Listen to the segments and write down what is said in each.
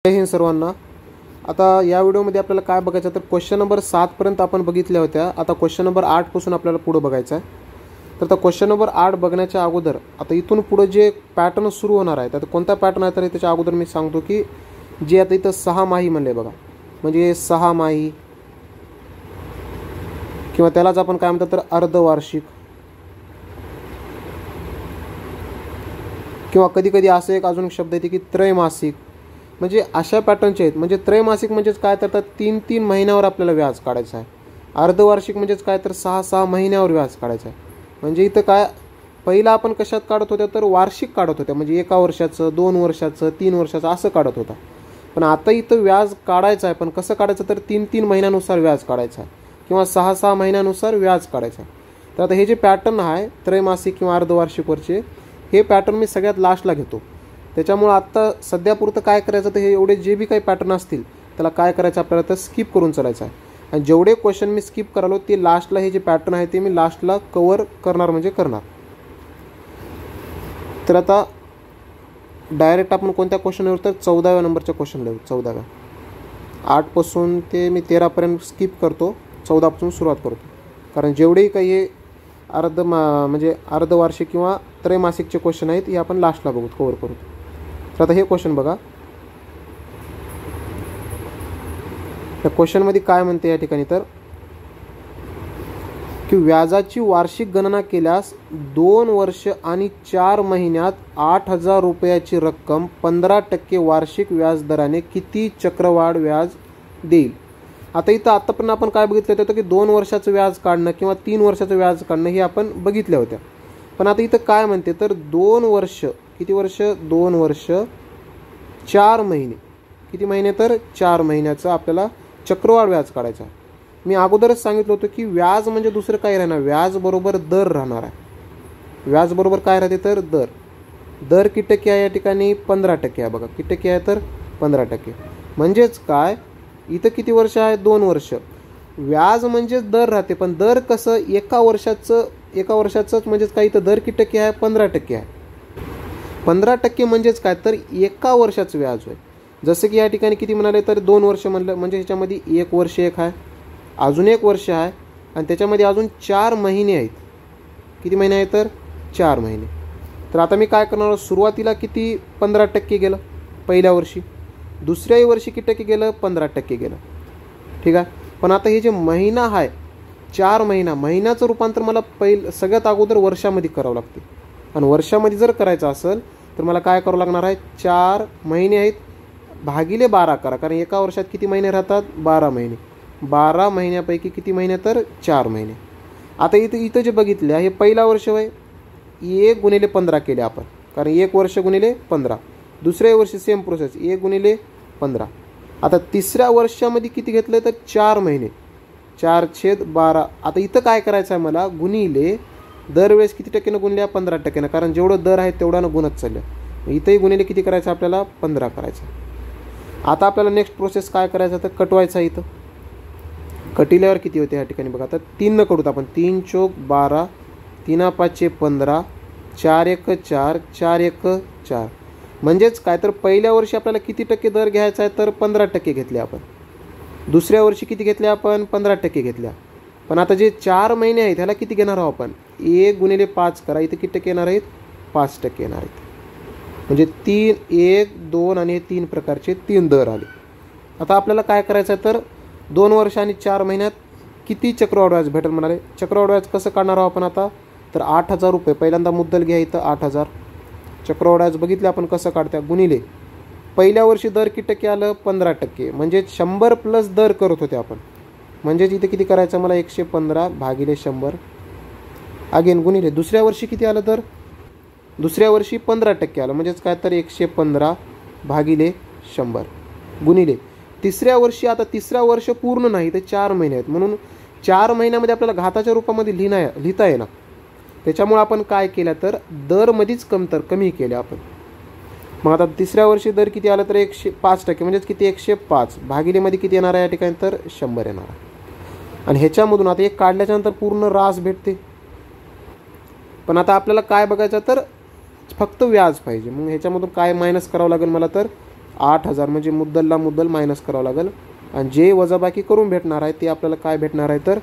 जय हिंद सर्वांना। आता या व्हिडिओमध्ये आपल्याला काय बघायचं तर क्वेश्चन नंबर 7 पर्यंत आपण बघितल्या होत्या। आता क्वेश्चन नंबर 8 पासून आपल्याला पुढे बघायचं आहे। तर आता क्वेश्चन नंबर 8 बघण्याच्या अगोदर आता इथून पुढे जे पॅटर्न सुरू होणार आहे तर कोणता पॅटर्न आहे तर त्याच्या अगोदर मी सांगतो की जे आता इथं 6 माही म्हणले बघा, म्हणजे 6 माही किंवा त्यालाच आपण काय म्हणतात तर अर्धवार्षिक, किंवा कधी कधी असं एक अजून शब्द येते की त्रैमासिक, म्हणजे अशा पॅटर्नचे आहेत। म्हणजे त्रैमासिक म्हणजेच काय तर 3-3 महिन्यावर आपल्याला व्याज काढायचं आहे। अर्धवार्षिक म्हणजेच काय तर 6-6 महिन्यावर व्याज काढायचं आहे। म्हणजे इथं काय पहिला आपण कशात काढत होत्या तर वार्षिक काढत होत्या, म्हणजे 1 वर्षाचं, 2 वर्षाचं, 3 वर्षाचं असं काढत होता। पण आता इथं व्याज काढायचं आहे, पण कसं काढायचं तर 3-3 महिन्यानुसार व्याज काढायचं आहे किंवा 6-6 महिन्यानुसार व्याज काढायचं आहे। तर आता हे जे पॅटर्न आहे त्रैमासिक किंवा अर्धवार्षिकवरचे, हे पॅटर्न मी सगळ्यात लास्टला घेतो। त्याच्यामुळे आत्ता सध्यापुरतं काय करायचं तर हे एवढे जे बी काही पॅटर्न असतील त्याला काय करायचं आपल्याला तर स्किप करून चालायचं आहे। आणि जेवढे क्वेश्चन मी स्किप करालो ते लास्टला हे जे पॅटर्न आहे ते मी लास्टला कव्हर करणार म्हणजे करणार। तर आता डायरेक्ट आपण कोणत्या क्वेश्चनवर तर 14व्या नंबरच्या क्वेश्चन लिहू। 14व्या 8 पासून ते मी 13 पर्यंत स्किप करतो, 14 पासून सुरुवात करतो, कारण जेवढेही काही हे म्हणजे अर्धवार्षिक किंवा त्रैमासिकचे क्वेश्चन आहेत हे आपण लास्टला बघू, कव्हर करू। तर आता हे क्वेश्चन बघा, या क्वेश्चनमध्ये काय म्हणते या ठिकाणी तर की व्याजाची वार्षिक गणना केल्यास 2 वर्ष आणि 4 महिन्यात 8,000 रुपयाची रक्कम 15% वार्षिक व्याज दराने किती चक्रवाढ व्याज देईल। आता इथं आतापर्यंत आपण काय बघितलं होतं की 2 वर्षाचं व्याज काढणं किंवा 3 वर्षाचं व्याज काढणं हे आपण बघितल्या होत्या। पण आता इथं काय म्हणते तर 2 वर्ष, किती वर्ष, 2 वर्ष 4 महिने, किती महिने तर 4 महिन्याचं आपल्याला चक्रवाढ व्याज काढायचं आहे। मी अगोदरच सांगितलं होतं की व्याज म्हणजे दुसरं काय राहणार, व्याज बरोबर दर राहणार आहे। व्याज बरोबर काय राहते तर दर। दर किती टक्के आहे या ठिकाणी 15% आहे बघा, किती टक्के आहे तर 15%। म्हणजेच काय इथं किती वर्ष आहे 2 वर्ष, व्याज म्हणजे दर राहते, पण दर कसं एका वर्षाचंच म्हणजेच काय इथं दर किती टक्के आहे 15% आहे। 15% म्हणजेच काय तर एका वर्षाचं व्याज होय। जसं की या ठिकाणी किती म्हणाले तर 2 वर्ष म्हणलं, म्हणजे ह्याच्यामध्ये 1 वर्ष एक आहे, अजून 1 वर्ष आहे, आणि त्याच्यामध्ये अजून 4 महिने आहेत। किती महिने आहेत तर 4 महिने। तर आता मी काय करणार, सुरुवातीला किती 15% गेलं पहिल्या वर्षी, दुसऱ्याही वर्षी किती टक्के गेलं 15% गेलं, ठीक आहे। पण आता हे जे महिना आहे 4 महिना, महिन्याचं रूपांतर मला सगळ्यात अगोदर वर्षामध्ये करावं लागते। आणि वर्षामध्ये जर करायचं असेल तर मला काय करावं लागणार आहे, 4 महिने आहेत भागिले 12 करा, कारण एका वर्षात किती महिने राहतात 12 महिने। 12 महिन्यापैकी किती महिने तर 4 महिने। आता इथं जे बघितले हे पहिला वर्ष होय, 1 गुणिले 15 केले आपण, कारण 1 वर्ष गुणिले 15। दुसऱ्या वर्षी सेम प्रोसेस 1 गुणिले 15। आता तिसऱ्या वर्षामध्ये किती घेतलं तर 4 महिने, 4/12। आता इथं काय करायचं आहे मला, गुणिले दरवेळेस किती टक्क्यानं गुणल्या 15%, कारण जेवढं दर आहे तेवढ्यानं गुणत चाललं। इथंही गुणिले किती करायचं आपल्याला 15 करायचं। आता आपल्याला नेक्स्ट प्रोसेस काय करायचं तर कटवायचं आहे। इथं कटिल्यावर किती होते या ठिकाणी बघा, आता 3 न कडूत आपण, 3 चौक 12, 3 5 15, 4 1 4, 4 1 4। म्हणजेच काय तर पहिल्या वर्षी आपल्याला किती टक्के दर घ्यायचा आहे तर 15% घेतले आपण, दुसऱ्या वर्षी किती घेतले आपण 15% घेतल्या। पण आता जे 4 महिने आहेत ह्याला किती घेणार आहोत आपण, 1 गुणिले 5 करा, इथे किती टक्के येणार आहेत 5% येणार आहेत। म्हणजे 3 1 2 आणि हे 3 प्रकारचे 3 दर आले। आता आपल्याला काय करायचं आहे तर 2 वर्ष आणि 4 महिन्यात किती चक्रवाढ व्याज भेटेल म्हणाले। चक्रवाढ व्याज कसं काढणार आहोत आपण आता तर 8,000 रुपये, पहिल्यांदा मुद्दल घ्या इथं 8,000, चक्रवाढ व्याज बघितले आपण कसं काढत्या, गुणिले पहिल्या वर्षी दर किती टक्के आलं 15%, म्हणजे 100 प्लस दर करत होते आपण, म्हणजेच इथे किती करायचं मला 115 भागिले 100, अगेन गुणिले दुसऱ्या वर्षी किती आलं तर दुसऱ्या वर्षी 15% आलं, म्हणजेच काय तर 115 भागिले 100, गुणिले तिसऱ्या वर्षी, आता तिसऱ्या वर्ष पूर्ण नाही तर 4 महिने आहेत, म्हणून 4 महिन्यामध्ये आपल्याला घाताच्या रूपामध्ये लिहिता येणार। त्याच्यामुळे आपण काय केलं तर दरमध्येच कमी केले आपण। मग आता तिसऱ्या वर्षी दर किती आलं तर 105%, म्हणजेच किती 105 भागिलेमध्ये किती येणार आहे या ठिकाणी तर 100 येणार आहे। आणि ह्याच्यामधून आता एक काढल्याच्यानंतर पूर्ण रास भेटते। पण आता आपल्याला काय बघायचं तर फक्त व्याज पाहिजे, मग ह्याच्यामधून काय मायनस करावं लागेल मला तर 8,000 म्हणजे मुद्दलला मुद्दल मायनस करावं लागेल आणि जे वजाबाकी करून भेटणार आहे ते आपल्याला काय भेटणार आहे तर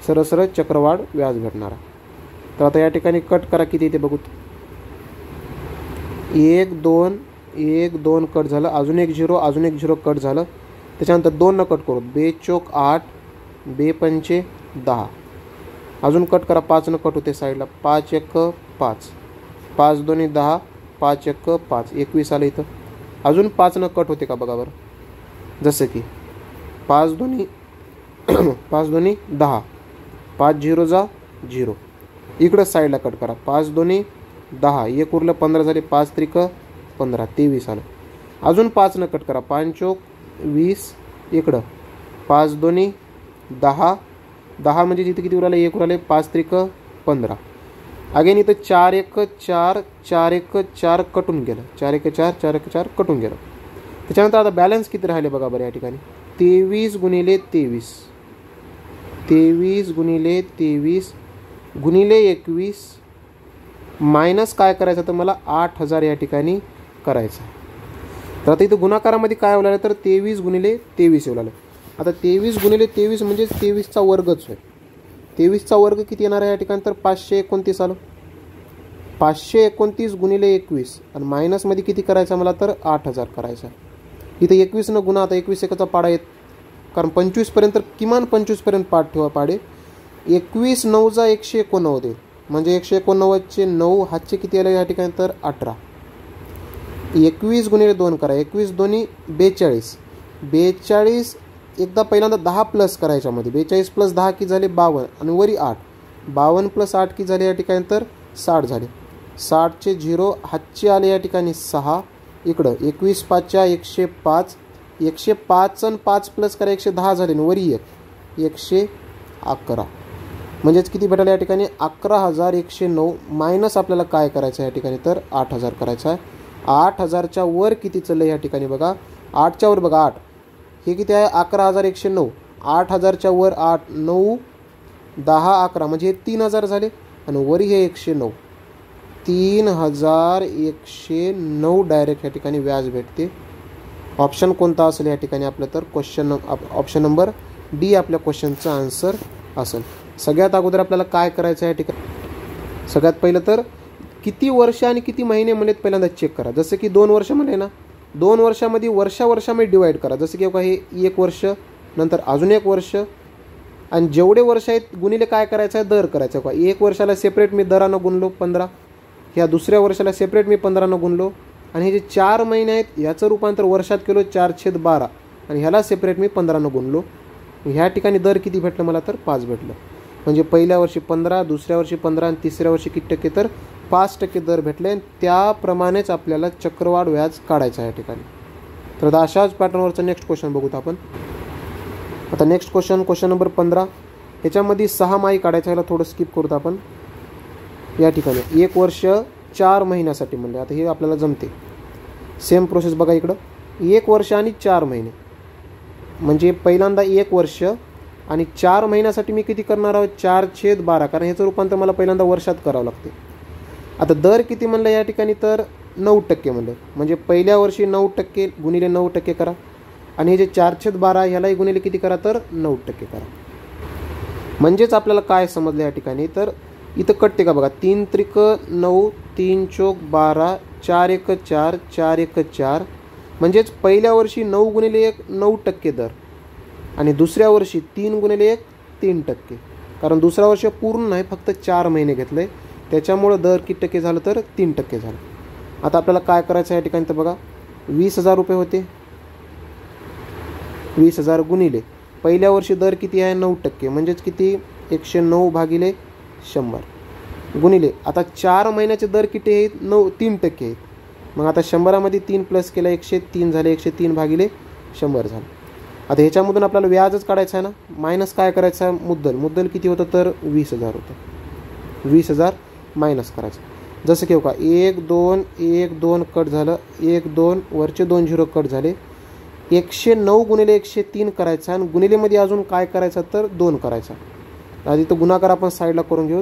सरळ सरळ चक्रवाढ व्याज भेटणार आहे. तर आता या ठिकाणी कट करा किती येते बघू. 1 2 1 2 कट झालं, अजून एक 0 अजून एक 0 कट झालं, त्याच्यानंतर 2 न कट करू, 2 चोक 8 2 पंचे 10, अजून कट करा, 5 न कट होते साईडला, 5 1 5 5 2 10 5 1 5 21 आलं इथं, अजून 5 न कट होते का बघा बरं. जसं की 5 2 5 2 10 5 0 जा 0, इकडं साईडला कट करा, 5 2 10 1 उरलं 15 झाले, 5 त्रिक 15 23 आलं, अजून 5 न कट करा, 5 चोक 20, इकडं 5 2 10 10 म्हणजे तिथे किती उराले 1 उराले, 5 त्रिक 15, अगेन इथं 4 1 4 4 1 4 कटून गेलं, 4 1 4 4 1 4 कटून गेलं. त्याच्यानंतर आता बॅलन्स किती राहिले बघा बरं या ठिकाणी, 23 गुणिले 23 23 गुणिले 23 गुणिले 21 मायनस काय करायचं तर मला 8,000 या ठिकाणी करायचं. तर आता इथं गुणाकारामध्ये काय येऊ लागलं तर 23 गुणिले 23 येऊ लागलं. आता 23 गुणिले 23 म्हणजे 23चा वर्गच आहे. 23चा वर्ग किती येणार आहे या ठिकाणी तर 529 आलं. 529 गुणिले 21 आणि मायनसमध्ये किती करायचं मला तर 8,000 करायचं. इथं 21 न गुणा, आता 21 एकाचा पाडा येत, कारण 25पर्यंत किमान 25पर्यंत पाठ ठेवा पाडे. 21 9 जा 189 म्हणजे 189चे 9 हातचे किती आले या ठिकाणी तर 18. 21 गुणिले 2 करा, 21 दोन्ही 42 42 एकदा पहिल्यांदा 10 प्लस करायच्यामध्ये, 42 प्लस 10 की झाले 52 आणि वरी 8, 52 प्लस 8 की झाले या ठिकाणी तर 60 झाले. 60चे 0 हातचे आले या ठिकाणी 6, इकडं 21 5 105 105 आणि 5 प्लस करा 110 झाले आणि वरी 1 111 म्हणजेच किती भेटायला या ठिकाणी 11,109 मायनस आपल्याला काय करायचं आहे या ठिकाणी तर 8,000 करायचं आहे. 8,000च्या वर किती चाललं या ठिकाणी बघा, 8च्या वर बघा 8, हे किती आहे 11,109, 8,000च्या वर 8 9 10 11 म्हणजे हे 3,000 झाले आणि वरी हे 109, 3,109 डायरेक्ट या ठिकाणी व्याज भेटते. ऑप्शन कोणता असेल या ठिकाणी आपलं तर ऑप्शन नंबर डी आपल्या क्वेश्चनचा आन्सर असेल. सगळ्यात अगोदर आपल्याला काय करायचं आहे या ठिकाणी, सगळ्यात पहिलं तर किती वर्ष आणि किती महिने म्हणलेत पहिल्यांदा चेक करा. जसं की 2 वर्ष म्हणले ना, 2 वर्षामध्ये वर्षामध्ये डिवाईड करा. जसं की हे 1 वर्ष, नंतर अजून 1 वर्ष आणि जेवढे वर्ष आहेत गुणिले काय करायचं आहे दर करायचं आहे. 1 वर्षाला सेपरेट मी दरानं गुणलो 15, ह्या दुसऱ्या वर्षाला सेपरेट मी 15नं गुणलो आणि हे जे 4 महिने आहेत ह्याचं रूपांतर वर्षात केलो 4/12 आणि ह्याला सेपरेट मी 15नं गुणलो. ह्या ठिकाणी दर किती भेटलं मला तर 5 भेटलं. म्हणजे पहिल्या वर्षी 15, दुसऱ्या वर्षी 15 आणि तिसऱ्या वर्षी किती टक्के तर 5% दर भेटले. त्याप्रमाणेच आपल्याला चक्रवाढ व्याज काढायचं आहे या ठिकाणी. तर अशाच पॅटर्नवरचं नेक्स्ट क्वेश्चन बघूत आपण. आता नेक्स्ट क्वेश्चन नंबर 15, ह्याच्यामध्ये 6 माही काढायचं, ह्याला थोडं स्किप करूत आपण. या ठिकाणी 1 वर्ष 4 महिन्यासाठी म्हणले, आता हे आपल्याला जमते. सेम प्रोसेस बघा इकडं, 1 वर्ष आणि 4 महिने म्हणजे पहिल्यांदा 1 वर्ष आणि 4 महिन्यासाठी मी किती करणार आहोत 4/12, कारण ह्याचं रूपांतर मला पहिल्यांदा वर्षात करावं लागते. आता दर किती म्हणलं या ठिकाणी तर 9% म्हणलं, म्हणजे पहिल्या वर्षी 9% गुणिले 9% करा आणि हे जे 4/12 ह्यालाही गुणिले किती करा तर 9% करा. म्हणजेच आपल्याला काय समजलं या ठिकाणी तर इथं कटते का बघा, 3 त्रिक 9 3 चोक 12 4 1 4 4 1 4 म्हणजेच पहिल्या वर्षी 9 गुणिले 1 9% दर आणि दुसऱ्या वर्षी 3 गुणिले 1 3%, कारण दुसऱ्या वर्ष पूर्ण नाही फक्त 4 महिने घेतले त्याच्यामुळं दर किती टक्के झालं तर 3% झालं. आता आपल्याला काय करायचं या ठिकाणी तर बघा, 20,000 रुपये होते, 20,000 गुणिले पहिल्या वर्षी दर किती आहे 9% म्हणजेच किती 109 भागिले 100 गुणिले आता 4 महिन्याचे दर किती आहेत 3% आहेत. मग आता 100मध्ये 3 प्लस केला 103 झाले, 103 भागिले 100 झालं. आता ह्याच्यामधून आपल्याला व्याजच काढायचं आहे ना, मायनस काय करायचं आहे मुद्दल किती होतं तर 20,000 होतं. 20,000 मायनस करायचं. जसं की का 1 2 1 2 कट झालं, 1 2 वरचे 2 0 कट झाले, 109 गुणिले 103 करायचा आणि गुणिलेमध्ये अजून काय करायचं तर 2 करायचा. आधी तो गुणाकार आपण साईडला करून घेऊ.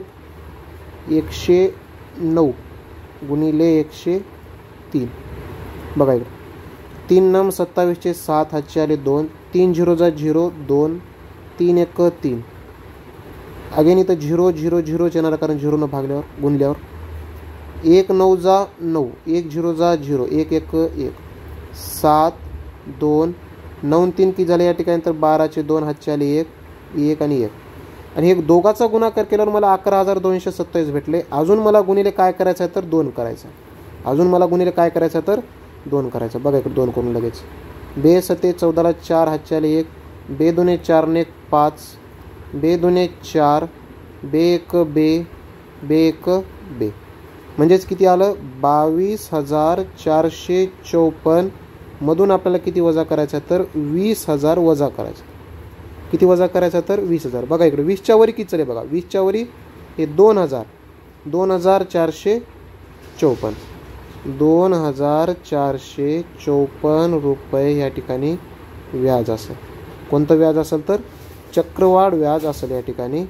109 गुणिले 103 बघा इकडे 3 नम 27चे 7 हातचे आले 2, 3 झिरो जा 0 2, 3 1 3. अगेन इथं 0 0 0 येणार कारण 0 न भागल्यावर गुणल्यावर. 1 9 जा 9, 1 झिरो जा 0 1 1 1, 7 2 9 3 किती झाले या ठिकाणी तर 12चे 2 हातचे आले 1 1 आणि 1. आणि एक दोघाचा गुणाकार केल्यावर मला 11,227 भेटले. अजून मला गुणिले काय करायचं आहे तर 2 करायचं. अजून मला गुणिले काय करायचं तर 2 करायचं. बघा इकडे 2 करून लगेच. बे 7 14ला 4 हातचे आले 1, बे 2 4 ने 5, बे 2 4, बे 1 बे, बे 1 बे. म्हणजेच किती आलं 22,454 मधून आपल्याला किती वजा करायचं तर 20,000 वजा करायचं. किती वजा करायचा तर 20,000. बघा इकडे 20च्या वरी किती चालेल बघा. 20च्या वरी हे 2,000, 2,454, 2,454 रुपये या ठिकाणी व्याज असेल. कोणतं व्याज असेल तर चक्रवाढ व्याज असेल या ठिकाणी.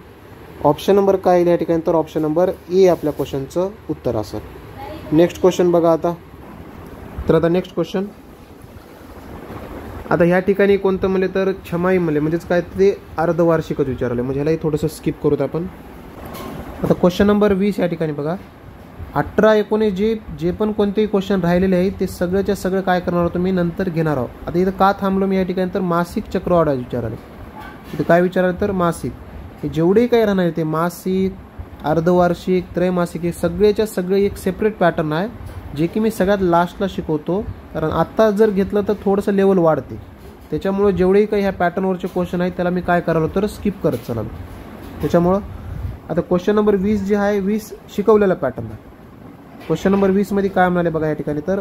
ऑप्शन नंबर काय येईल या ठिकाणी तर ऑप्शन नंबर ए आपल्या क्वेश्चनचं उत्तर असेल. नेक्स्ट क्वेश्चन बघा आता. तर आता नेक्स्ट क्वेश्चन आता ह्या ठिकाणी कोणतं म्हणले तर छमाई म्हणले म्हणजेच काय ते अर्धवार्षिकच विचारले. म्हणजे ह्यालाही थोडंसं स्किप करूत आपण. आता क्वेश्चन नंबर 20 या ठिकाणी बघा. 18 19 जे पण कोणतेही क्वेश्चन राहिलेले आहेत ते सगळ्याच्या सगळं काय करणार होतो मी नंतर घेणार आहोत. आता इथं का थांबलो मी या ठिकाणी तर मासिक चक्रवाढ विचाराले. इथं काय विचाराले तर मासिक. हे जेवढेही काही राहणार ते मासिक अर्धवार्षिक त्रैमासिक हे सगळेच्या सगळे एक सेपरेट पॅटर्न आहे जे की मी सगळ्यात लास्टला शिकवतो. कारण आत्ता जर घेतलं तर थोडंसं लेवल वाढते. त्याच्यामुळं जेवढेही काही ह्या पॅटर्नवरचे क्वेश्चन आहेत त्याला मी काय करालो तर स्किप करत चाललो. त्याच्यामुळं आता क्वेश्चन नंबर 20 जे आहे 20 शिकवलेला पॅटर्न आहे. क्वेश्चन नंबर 20 मध्ये काय म्हणाले बघा या ठिकाणी तर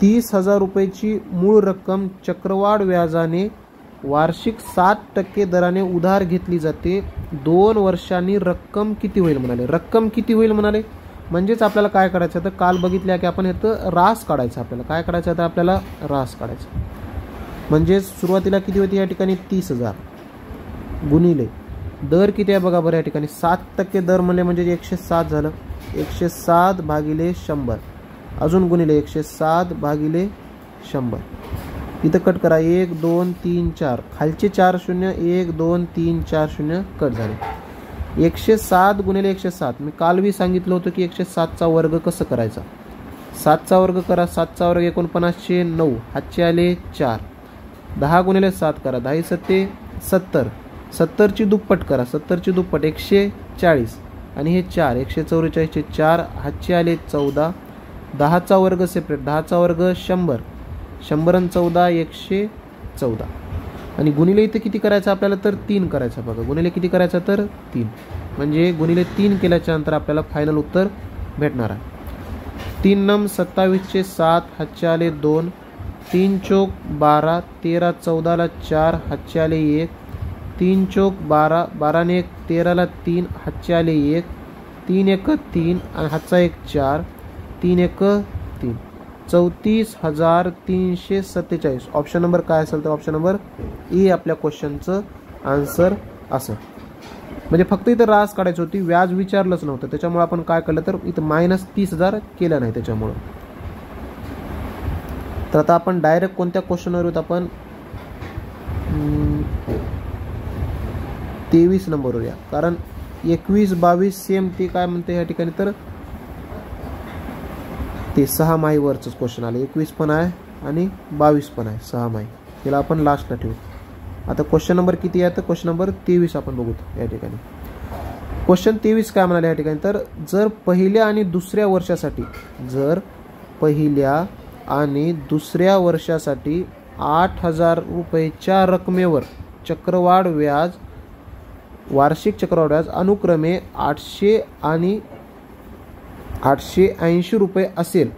30,000 रुपयाची मूळ रक्कम चक्रवाढ व्याजाने वार्षिक 7% दराने उधार घेतली जाते. 2 वर्षांनी रक्कम किती होईल म्हणाले. रक्कम किती होईल म्हणाले म्हणजेच आपल्याला काय करायचं तर काल बघितल्या की आपण इथं रास काढायचं. आपल्याला काय करायचं तर आपल्याला रास काढायचं. म्हणजे सुरुवातीला किती होती या ठिकाणी 30,000 गुणिले दर किती आहे बघा बरं या ठिकाणी 7% दर म्हणले म्हणजे 107 झालं. 107 भागिले 100 अजून गुणिले 107 भागिले 100. इथं कट करा 1 2 3 4 खालचे 4 0 1 2 3 4 0 कट झाले. 107 गुणिले 107 मी काल बी सांगितलं होतं की 107चा वर्ग कसं करायचा. 7चा वर्ग करा. 7चा वर्ग 49 9 हातचे आले 4. 10 गुणिले 7 करा 10 7 70. 70ची दुप्पट करा. 70ची दुप्पट 140 आणि हे 4 144चे 4 हातचे आले 14. 10चा वर्ग सेपरेट 10चा वर्ग 100. 100 आणि 14 114 आणि गुणिले इथं किती करायचं आपल्याला तर 3 करायचं बघा. गुणिले किती करायचं तर 3 म्हणजे गुणिले 3 केल्याच्या नंतर आपल्याला फायनल उत्तर भेटणार आहे. 3 नम 27चे 7 हातचे आले 2, 3 चौक 12 13 14ला 4 हातचे आले 1, 3 चौक 12 12 ने 1 13ला 3 हातचे आले 1, 3 1 3 आणि हातचा 1 4, 3 1 3 34,347. ऑप्शन नंबर काय असेल तर ऑप्शन नंबर ए आपल्या क्वेश्चनचं आन्सर असेल. म्हणजे फक्त इथं रास काढायची होती व्याज विचारलंच नव्हतं. त्याच्यामुळे आपण काय केलं तर इथं -30,000 केलं नाही त्याच्यामुळं. तर आता आपण डायरेक्ट कोणत्या क्वेश्चनवर येतो आपण 23 नंबरवर या. कारण 21 22 सेम ते काय म्हणते या ठिकाणी तर ते 6 माहीवरच क्वेश्चन आले. 21 पण आहे आणि 22 पण आहे 6 माही. त्याला आपण लास्टला ठेवू. आता क्वेश्चन नंबर किती आहे तर क्वेश्चन नंबर 23 आपण बघू या ठिकाणी. क्वेश्चन 23 काय म्हणाले या ठिकाणी तर जर पहिल्या आणि दुसऱ्या वर्षासाठी 8,000 रुपयेच्या रकमेवर चक्रवाढ व्याज वार्षिक चक्रवाढ व्याज अनुक्रमे 800 आणि 880 रुपये असेल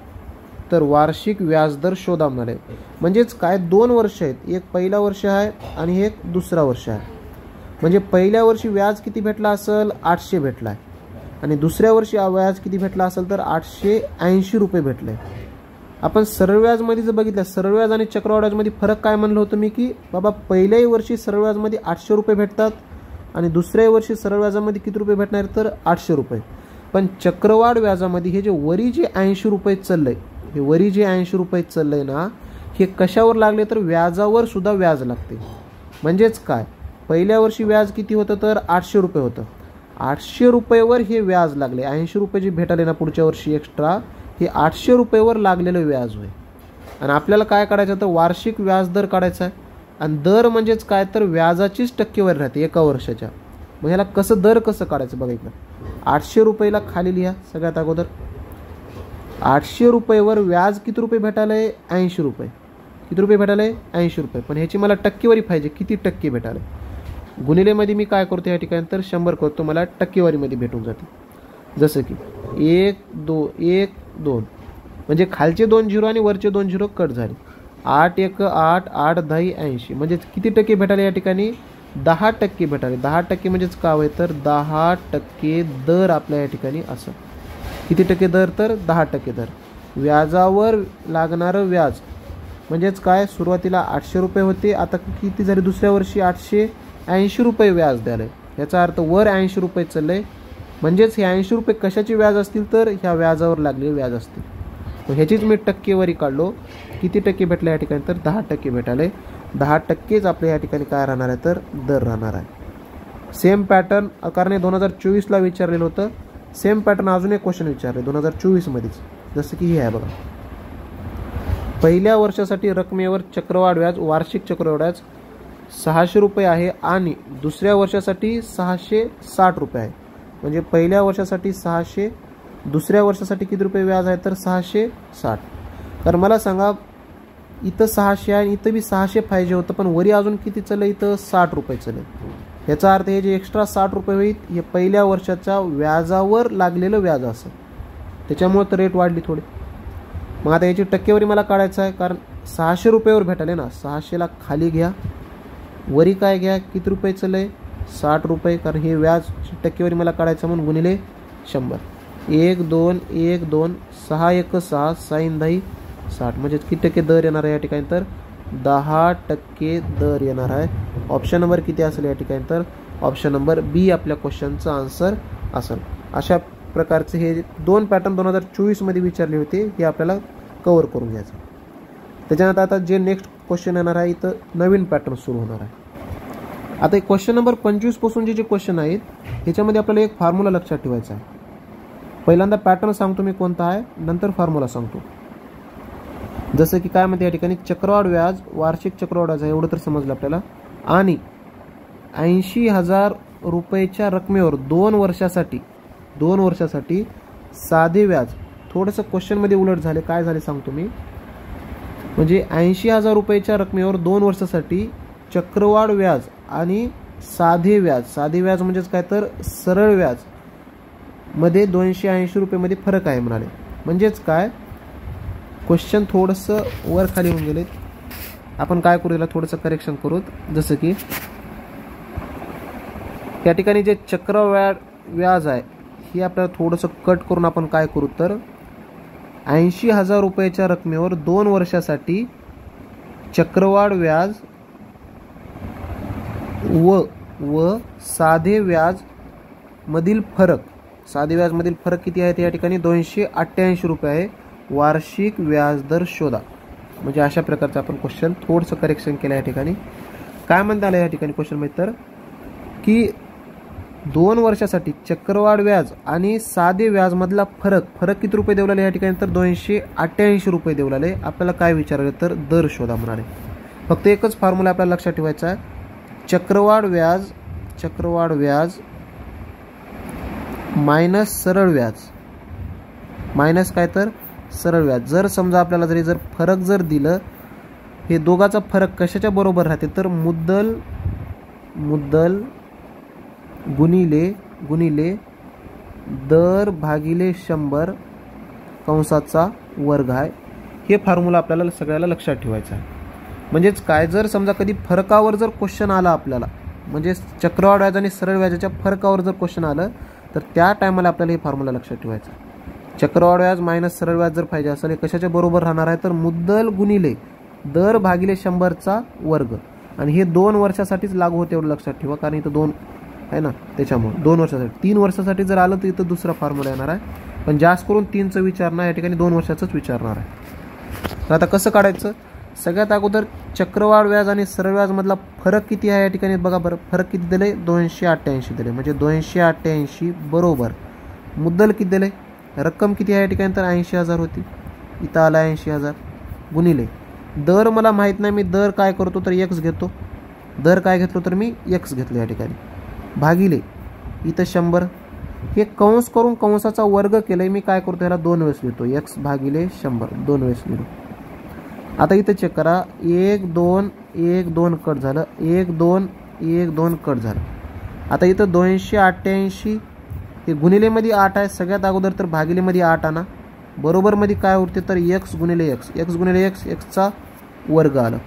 तर वार्षिक व्याजदर शोधा म्हणाले. म्हणजेच काय 2 वर्ष आहेत. एक पहिला वर्ष आहे आणि एक दुसरा वर्ष आहे. म्हणजे पहिल्या वर्षी व्याज किती भेटला असेल 800 भेटला आहे आणि दुसऱ्या वर्षी व्याज किती भेटला असेल तर 880 रुपये भेटले. आपण सरळ व्याजमध्ये जर बघितलं सरळ व्याज आणि चक्रवाढ व्याजमध्ये फरक काय म्हणलं होतं मी की बाबा पहिल्याही वर्षी सरळ व्याजमध्ये 800 रुपये भेटतात आणि दुसऱ्या वर्षी सरळ व्याजामध्ये किती रुपये भेटणार तर 800 रुपये. पण चक्रवाढ व्याजामध्ये हे जे वरी जे 80 रुपये चाललंय हे वरी जे 80 रुपये चाललंय ना हे कशावर लागले तर व्याजावर सुद्धा व्याज लागते. म्हणजेच काय, पहिल्या वर्षी व्याज किती होतं तर 800 रुपये होतं. 800 रुपयेवर हे व्याज लागले. 80 रुपये जे भेटाले ना पुढच्या वर्षी एक्स्ट्रा, हे 800 रुपयेवर लागलेलं व्याज होय. आणि आपल्याला काय काढायचं तर वार्षिक व्याजदर काढायचा आहे. आणि दर म्हणजेच काय तर व्याजाचीच टक्केवारी राहते एका वर्षाच्या. मग ह्याला कसं दर कसं काढायचं बघा इकडं. 800 रुपयाला खाली लिहा सगळ्यात अगोदर. 800 रुपयेवर व्याज किती रुपये भेटाले 80 रुपये. किती रुपये भेटाले 80 रुपये. पण ह्याची मला टक्केवारी पाहिजे, किती टक्के भेटाले. गुणिलेमध्ये मी काय करतो या ठिकाणी तर 100 करतो, मला टक्केवारीमध्ये भेटून जाते. जसं की 1 2 म्हणजे खालचे 2 झिरो आणि वरचे 2 झिरो कट झाले. 8 1 8 8 10 80 म्हणजे किती टक्के भेटाले या ठिकाणी 10% भेटाले. 10% म्हणजेच काय होय तर 10% दर आपल्या या ठिकाणी असं. किती टक्के दर तर 10% दर. व्याजावर लागणारं व्याज म्हणजेच काय, सुरुवातीला 800 रुपये होते, आता किती झाले दुसऱ्या वर्षी 880 रुपये व्याज द्याले. याचा अर्थ वर 80 रुपये चालले. म्हणजेच हे 80 रुपये कशाचे व्याज असतील तर ह्या व्याजावर लागलेले व्याज असतील. मग ह्याचीच मी टक्केवारी काढलो. किती टक्के भेटले या ठिकाणी तर 10% भेटाले. 10%च आपल्या या ठिकाणी काय राहणार आहे तर दर राहणार आहे. सेम पॅटर्न कारण 2024ला विचारलेलं होतं. सेम पॅटर्न अजून एक क्वेश्चन विचारले 2024 मध्येच. जसं की हे आहे बघा. पहिल्या वर्षासाठी रकमेवर चक्रवाढ व्याज वार्षिक चक्रवाढ व्याज 600 रुपये आहे आणि दुसऱ्या वर्षासाठी 660 रुपये आहे. म्हणजे पहिल्या वर्षासाठी 600, दुसऱ्या वर्षासाठी किती रुपये व्याज आहे तर 660. तर मला सांगा इथं 600 आहे, इथं बी 600 पाहिजे होतं, पण वरी अजून किती चाललं इथं 60 रुपये चालेल. याचा अर्थ हे जे एक्स्ट्रा 60 रुपये होईल हे पहिल्या वर्षाच्या व्याजावर लागलेलं व्याज असं. त्याच्यामुळे तर रेट वाढली थोडी. मग आता याची टक्केवारी मला काढायचं आहे, कारण 600 रुपयावर भेटाले ना. 600ला खाली घ्या, वरी काय घ्या, किती रुपये चालले 60 रुपये. कारण हे व्याज टक्केवारी मला काढायचं म्हणून गुणिले 100. 1 2 1 2 6 1 6 6 10 60 म्हणजे किती टक्के दर येणार आहे या ठिकाणी तर 10% दर येणार आहे. ऑप्शन नंबर किती असेल या ठिकाणी तर ऑप्शन नंबर बी आपल्या क्वेश्चनचं आन्सर असेल. अशा प्रकारचे हे 2 पॅटर्न 2024 मध्ये विचारले होते, हे आपल्याला कव्हर करून घ्यायचं. त्याच्यानंतर आता जे नेक्स्ट क्वेश्चन येणार आहे इथं नवीन पॅटर्न सुरू होणार आहे. आता क्वेश्चन नंबर 25 पासूनचे जे क्वेश्चन आहेत ह्याच्यामध्ये आपल्याला एक फॉर्म्युला लक्षात ठेवायचा आहे. पहिल्यांदा पॅटर्न सांगतो मी कोणता आहे, नंतर फॉर्म्युला सांगतो. जसं की काय म्हणते या ठिकाणी चक्रवाढ व्याज वार्षिक चक्रवाढ व्याज आहे एवढं तर समजलं आपल्याला. आणि 80,000 रुपयेच्या रकमेवर 2 वर्षासाठी साधे व्याज. थोडंसं क्वेश्चनमध्ये उलट झाले, काय झाले सांगतो मी. म्हणजे 80,000 रुपयेच्या रकमेवर 2 वर्षासाठी चक्रवाढ व्याज आणि साधे व्याज. साधे व्याज म्हणजेच काय तर सरळ व्याज मध्ये 280 रुपयेमध्ये फरक आहे म्हणाले. म्हणजेच काय क्वेश्चन थोडंसं वर खाली होऊन गेले. आपण काय करू याला थोडंसं करेक्शन करू. जसं की या ठिकाणी जे चक्रवाढ व्याज आहे हे आपल्याला थोडंसं कट करून आपण काय करू तर 80,000 रुपयाच्या रकमेवर 2 वर्षासाठी चक्रवाढ व्याज व साधे व्याज मधील फरक. साधे व्याज मधील फरक किती आहे ते या ठिकाणी 288 रुपये आहे. वार्षिक व्याजदर शोधा. म्हणजे अशा प्रकारचं आपण क्वेश्चन थोडंसं करेक्शन केलं या ठिकाणी. काय म्हणता आलं या ठिकाणी क्वेश्चन मध्ये तर की 2 वर्षासाठी चक्रवाढ व्याज आणि साधे व्याज मधला फरक किती रुपये देवलाले या ठिकाणी तर 288 रुपये देवलाले. आपल्याला काय विचारले तर दर शोधा म्हणाले. फक्त एकच फॉर्म्युला आपल्याला लक्षात ठेवायचा आहे. चक्रवाढ व्याज मायनस सरळ व्याज मायनस काय तर सरळ व्याज. जर समजा आपल्याला जर फरक जर दिलं, हे दोघाचा फरक कशाच्या बरोबर राहते तर मुद्दल गुणिले दर भागिले 100 कंसाचा वर्ग आहे. हे फॉर्म्युला आपल्याला सगळ्याला लक्षात ठेवायचं आहे. म्हणजेच काय जर समजा कधी फरकावर जर क्वेश्चन आला आपल्याला, म्हणजे चक्रवाढ व्याज आणि सरळ व्याजाच्या फरकावर जर क्वेश्चन आलं तर त्या टायमाला आपल्याला हे फॉर्म्युला लक्षात ठेवायचं. चक्रवाढ व्याज मायनस सरळ व्याज जर पाहिजे असेल कशाच्या बरोबर राहणार आहे तर मुद्दल गुणिले दर भागिले 100चा वर्ग. आणि हे 2 वर्षासाठीच लागू होते एवढं लक्षात ठेवा, कारण इथं 2 आहे ना त्याच्यामुळे 2 वर्षासाठी. 3 वर्षासाठी जर आलं तर इथं दुसरा फॉर्म्युला येणार आहे, पण जास्त करून 3चं विचारणार या ठिकाणी 2 वर्षाचंच विचारणार आहे. तर आता कसं काढायचं सगळ्यात अगोदर चक्रवाढ व्याज आणि सरळ व्याज मधला फरक किती आहे या ठिकाणी बघा बरं. फरक किती दिले 288 दिले, म्हणजे 288 बरोबर मुद्दल किती दिले, रक्कम किती आहे या ठिकाणी तर 80,000 होती, इथं आला 80,000 गुणिले दर मला माहीत नाही, मी दर काय करतो तर x घेतो, दर काय घेतलो तर मी x घेतलो या ठिकाणी, भागिले इथं 100, हे कंस करून कंसाचा वर्ग केलाय, मी काय करतो ह्याला 2 वेळेस लिहितो, x भागिले 100 2 वेळेस लिहिलो. आता इथं चेक करा, 1 2 1 2 कट झालं, 1 2 1 2 कट झालं. आता इथं 288 हे गुणिलेमध्ये 8 आहे, सगळ्यात अगोदर तर भागिलेमध्ये 8 आणा, बरोबरमध्ये काय उरते तर x गुणिले x, x गुणिले x, xचा वर्ग आलं.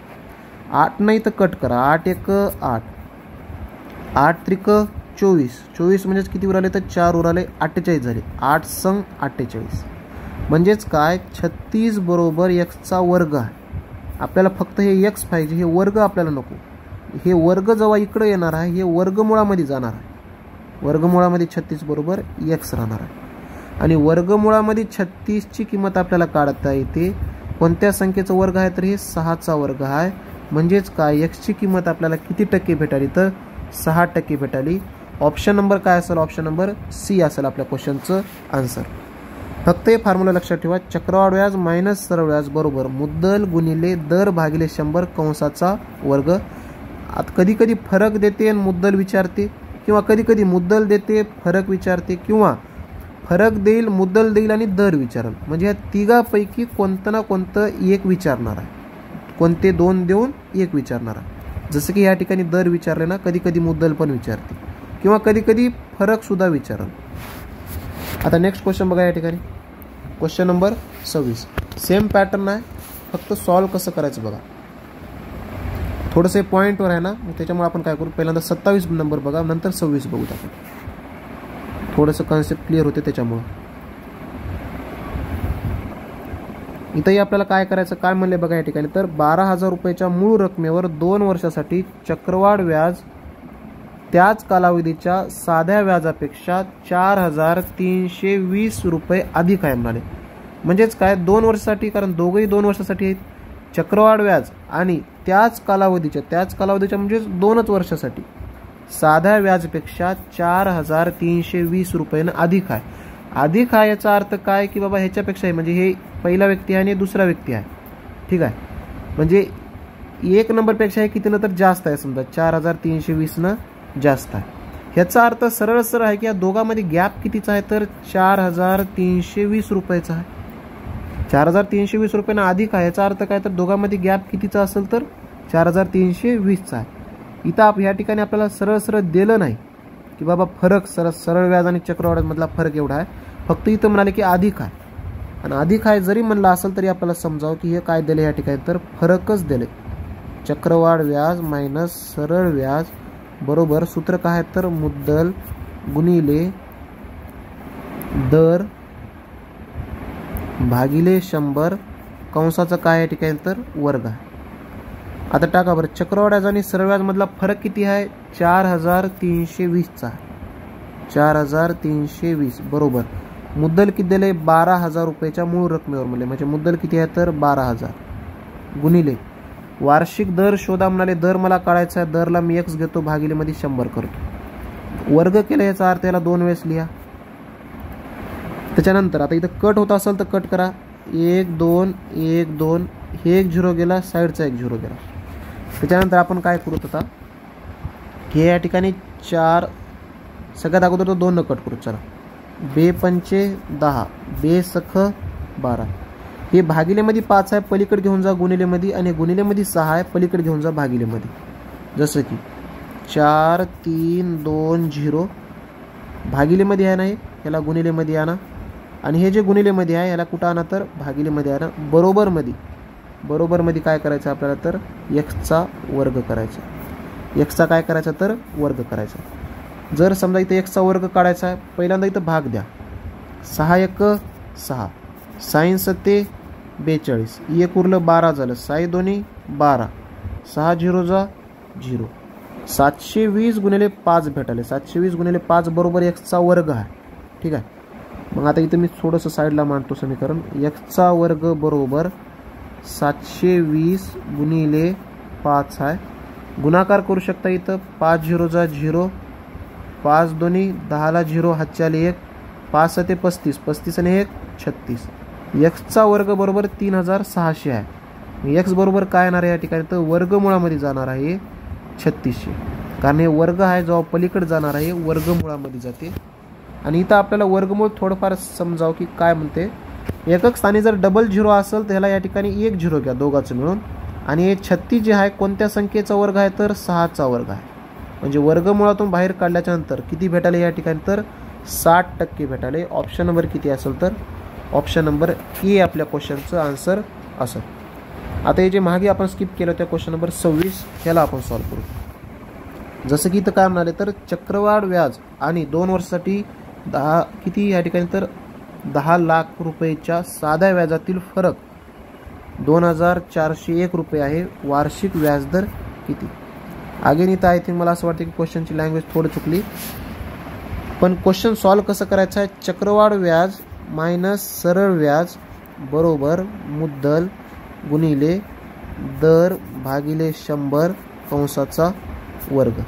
8 नाही तर कट करा, 8 1 8, 8 त्रिक 24, 24 म्हणजेच किती उराले तर 4 उराले, 48 झाले, 8 संग 48, म्हणजेच काय 36 बरोबर xचा वर्ग आहे. आपल्याला फक्त हे x पाहिजे, हे वर्ग आपल्याला नको, हे वर्ग जेव्हा इकडे येणार आहे हे वर्गमुळामध्ये जाणार आहे, वर्गमुळामध्ये 36 बरोबर x राहणार आहे. आणि वर्गमुळामध्ये 36 ची किंमत आपल्याला काढता येते, कोणत्या संख्येचा वर्ग आहे तर हे 6चा वर्ग आहे, म्हणजेच काय x ची किंमत आपल्याला किती टक्के भेटाली तर 6% भेटाली. ऑप्शन नंबर काय असेल, ऑप्शन नंबर सी असेल आपल्या क्वेश्चनचं आन्सर. फक्त हे फॉर्म्युला लक्षात ठेवा, चक्रवाढ व्याज मायनस सरळ व्याज बरोबर मुद्दल गुणिले दर भागिले 100 कंसाचा वर्ग. आता कधी कधी फरक देते आणि मुद्दल विचारते, किंवा कधी कधी मुद्दल देते फरक विचारते, किंवा फरक देईल मुद्दल देईल आणि दर विचारेल, म्हणजे या तिघापैकी कोणतं ना कोणतं एक विचारणार आहे, कोणते 2 देऊन एक विचारणार आहे. जसं की या ठिकाणी दर विचारले ना, कधी कधी मुद्दल पण विचारते, किंवा कधी कधी फरक सुद्धा विचारेल. आता नेक्स्ट क्वेश्चन बघा, या ठिकाणी क्वेश्चन नंबर 26, सेम पॅटर्न आहे, फक्त सॉल्व कसं करायचं बघा. थोडंसं पॉईंटवर आहे ना, त्याच्यामुळे आपण काय करू, पहिल्यांदा 27 नंबर बघा, नंतर 26 बघू आपण, थोडंसं कॉन्सेप्ट क्लिअर होते त्याच्यामुळं. इथंही आपल्याला काय करायचं, काय म्हणले बघा या ठिकाणी तर 12,000 रुपयाच्या मूळ रकमेवर 2 वर्षासाठी चक्रवाढ व्याज त्याच कालावधीच्या साध्या व्याजापेक्षा 4,320 रुपये अधिक आहे म्हणाले. म्हणजेच काय 2 वर्षासाठी, कारण दोघंही 2 वर्षासाठी आहेत, चक्रवाढ व्याज आणि त्याच कालावधीच्या म्हणजेच 2च वर्षासाठी साध्या व्याजपेक्षा 4,320 रुपयानं अधिक आहे. अधिक आहे याचा अर्थ काय की बाबा ह्याच्यापेक्षा आहे, म्हणजे हे पहिला व्यक्ती आहे आणि दुसरा व्यक्ती आहे, ठीक आहे, म्हणजे 1 नंबरपेक्षा हे कितीनं तर जास्त आहे, समजा 4,320 जास्त आहे. ह्याचा अर्थ सरळ सरळ आहे की या दोघांमध्ये गॅप कितीचा आहे तर 4,320 रुपयाचा आहे. 4,320 रुपयानं अधिक आहे, याचा अर्थ काय तर दोघांमध्ये गॅप कितीचा असेल तर 4,320चा आहे. इथं या ठिकाणी आपल्याला सरळ सरळ दिलं नाही की बाबा फरक सरळ व्याज आणि चक्रवाढ मधला फरक एवढा आहे, फक्त इथं म्हणाले की अधिक आहे. आणि अधिक आहे जरी म्हणलं असेल तरी आपल्याला समजावं की हे काय दिले या ठिकाणी तर फरकच दिले. चक्रवाढ व्याज मायनस सरळ व्याज बरोबर सूत्र काय तर मुद्दल गुणिले दर भागिले 100 कंसाचं काय या ठिकाणी तर वर्ग आहे. आता टाका बरं, चक्रवाढ व्याज आणि सरळ व्याज मधला फरक किती आहे 4,320चा, 4,320 बरोबर मुद्दल किती दिले 12,000 रुपयाच्या मूळ रकमेवर मिळाले, म्हणजे मुद्दल किती आहे तर 12,000 गुणिले वार्षिक दर शोधा म्हणाले, दर मला काढायचा आहे, दरला मी x घेतो भागिले मध्ये 100 करतो, वर्ग केला याचा अर्थ याला 2 वेळेस लिहा. त्याच्यानंतर आता इथं कट होत असेल तर कट करा, 1 2 1 2 हे 1 0 गेला, साईडचा 1 0 गेला. त्याच्यानंतर आपण काय करू आता, हे या ठिकाणी 4 सगळ्यात अगोदर तो 2 न कट करू, चला 2 पंचे 10 2 सख 12, हे भागिलेमध्ये 5 आहे पलीकडे घेऊन जा गुणिलेमध्ये, आणि गुणिलेमध्ये 6 आहे पलीकडे घेऊन जा भागिलेमध्ये, जसं की 4 3 2 0 भागिलेमध्ये आहे ना, याला गुणिलेमध्ये आणा, आणि हे जे गुणिलेमध्ये आहे याला कुठं आणा तर भागिलेमध्ये आणा. बरोबरमध्ये काय करायचं आपल्याला तर एक्सचा वर्ग करायचा, एक्सचा काय करायचा तर वर्ग करायचा. जर समजा इथं एक्सचा वर्ग काढायचा आहे, पहिल्यांदा इथं भाग द्या, 6 1 6 6 7 42, 1 उरलं 12 झालं, 6 2 12, 6 0 जा 0, 720 गुणिले 5 भेटाले, 720 गुणिले 5 बरोबर एक्सचा वर्ग आहे, ठीक आहे. मग आता इथं मी थोडंसं साईडला मांडतो समीकरण, एक्सचा वर्ग बरोबर 720 गुणिले 5 आहे. गुणाकार करू शकता इथं 5 0 जा 0, 5 दोन्ही 10 ला 0, हातच्या आले 1, 5 7 35, 35 आणि 1 36. एक्सचा वर्ग बरोबर 3600 आहे. एक्स बरोबर काय येणार आहे या ठिकाणी तर वर्गमुळामध्ये जाणार आहे 3600, कारण हे वर्ग आहे जेव्हा पलीकडे जाणार आहे वर्गमुळामध्ये जाते. आणि इथं आपल्याला वर्गमूळ थोडंफार समजावं की काय म्हणते. एकक स्थानी जर डबल 0 असेल तर ह्याला या ठिकाणी 1 0 घ्या दोघांचं मिळून. आणि हे 36 जे आहे कोणत्या संख्येचा वर्ग आहे तर 6चा वर्ग आहे. म्हणजे वर्गमुळातून बाहेर काढल्याच्या नंतर किती भेटाले या ठिकाणी तर 60% भेटाले. ऑप्शन नंबर किती असेल तर ऑप्शन नंबर ए आपल्या क्वेश्चनचं आन्सर असेल. आता हे जे मागे आपण स्किप केलं त्या क्वेश्चन नंबर 26 ह्याला आपण सॉल्व्ह करू. जसं की इथं काय म्हणाले तर चक्रवाढ व्याज आणि 2 वर्षासाठी 10 किती या ठिकाणी तर 10 लाख रुपयेच्या साध्या व्याजातील फरक 2401 रुपये आहे. वार्षिक व्याजदर किती. अगेन इथं आय थिंक मला असं वाटतं की क्वेश्चनची लँग्वेज थोडं चुकली, पण क्वेश्चन सॉल्व्ह कसं करायचं आहे. चक्रवाढ व्याज मायनस सरळ व्याज बरोबर मुद्दल गुणिले दर भागिले 100 कंसाचा वर्ग.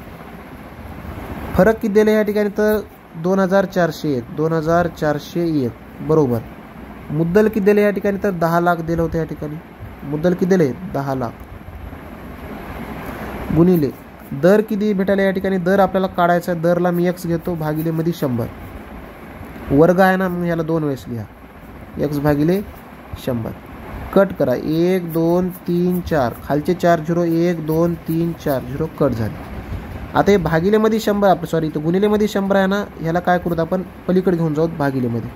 फरक किती दिले या ठिकाणी तर 2401 बरोबर मुद्दल किती दिले या ठिकाणी तर 10 लाख दिलं होतं. या ठिकाणी मुद्दल किती दिले 10 लाख गुणिले दर किती भेटायला या ठिकाणी दर आपल्याला काढायचा आहे. दरला मी x घेतो भागिले मध्ये 100, वर्ग आहे ना मग ह्याला 2 वेळेस लिहा x भागिले 100. कट करा 1 2 3 4 खालचे 4 0 1 2 3 4 0 कट झाले. आता हे भागिले मध्ये 100 आपलं सॉरी इथं गुणिले मध्ये 100 आहे ना, ह्याला काय करूत आपण पलीकडे घेऊन जाऊ भागिले मध्ये.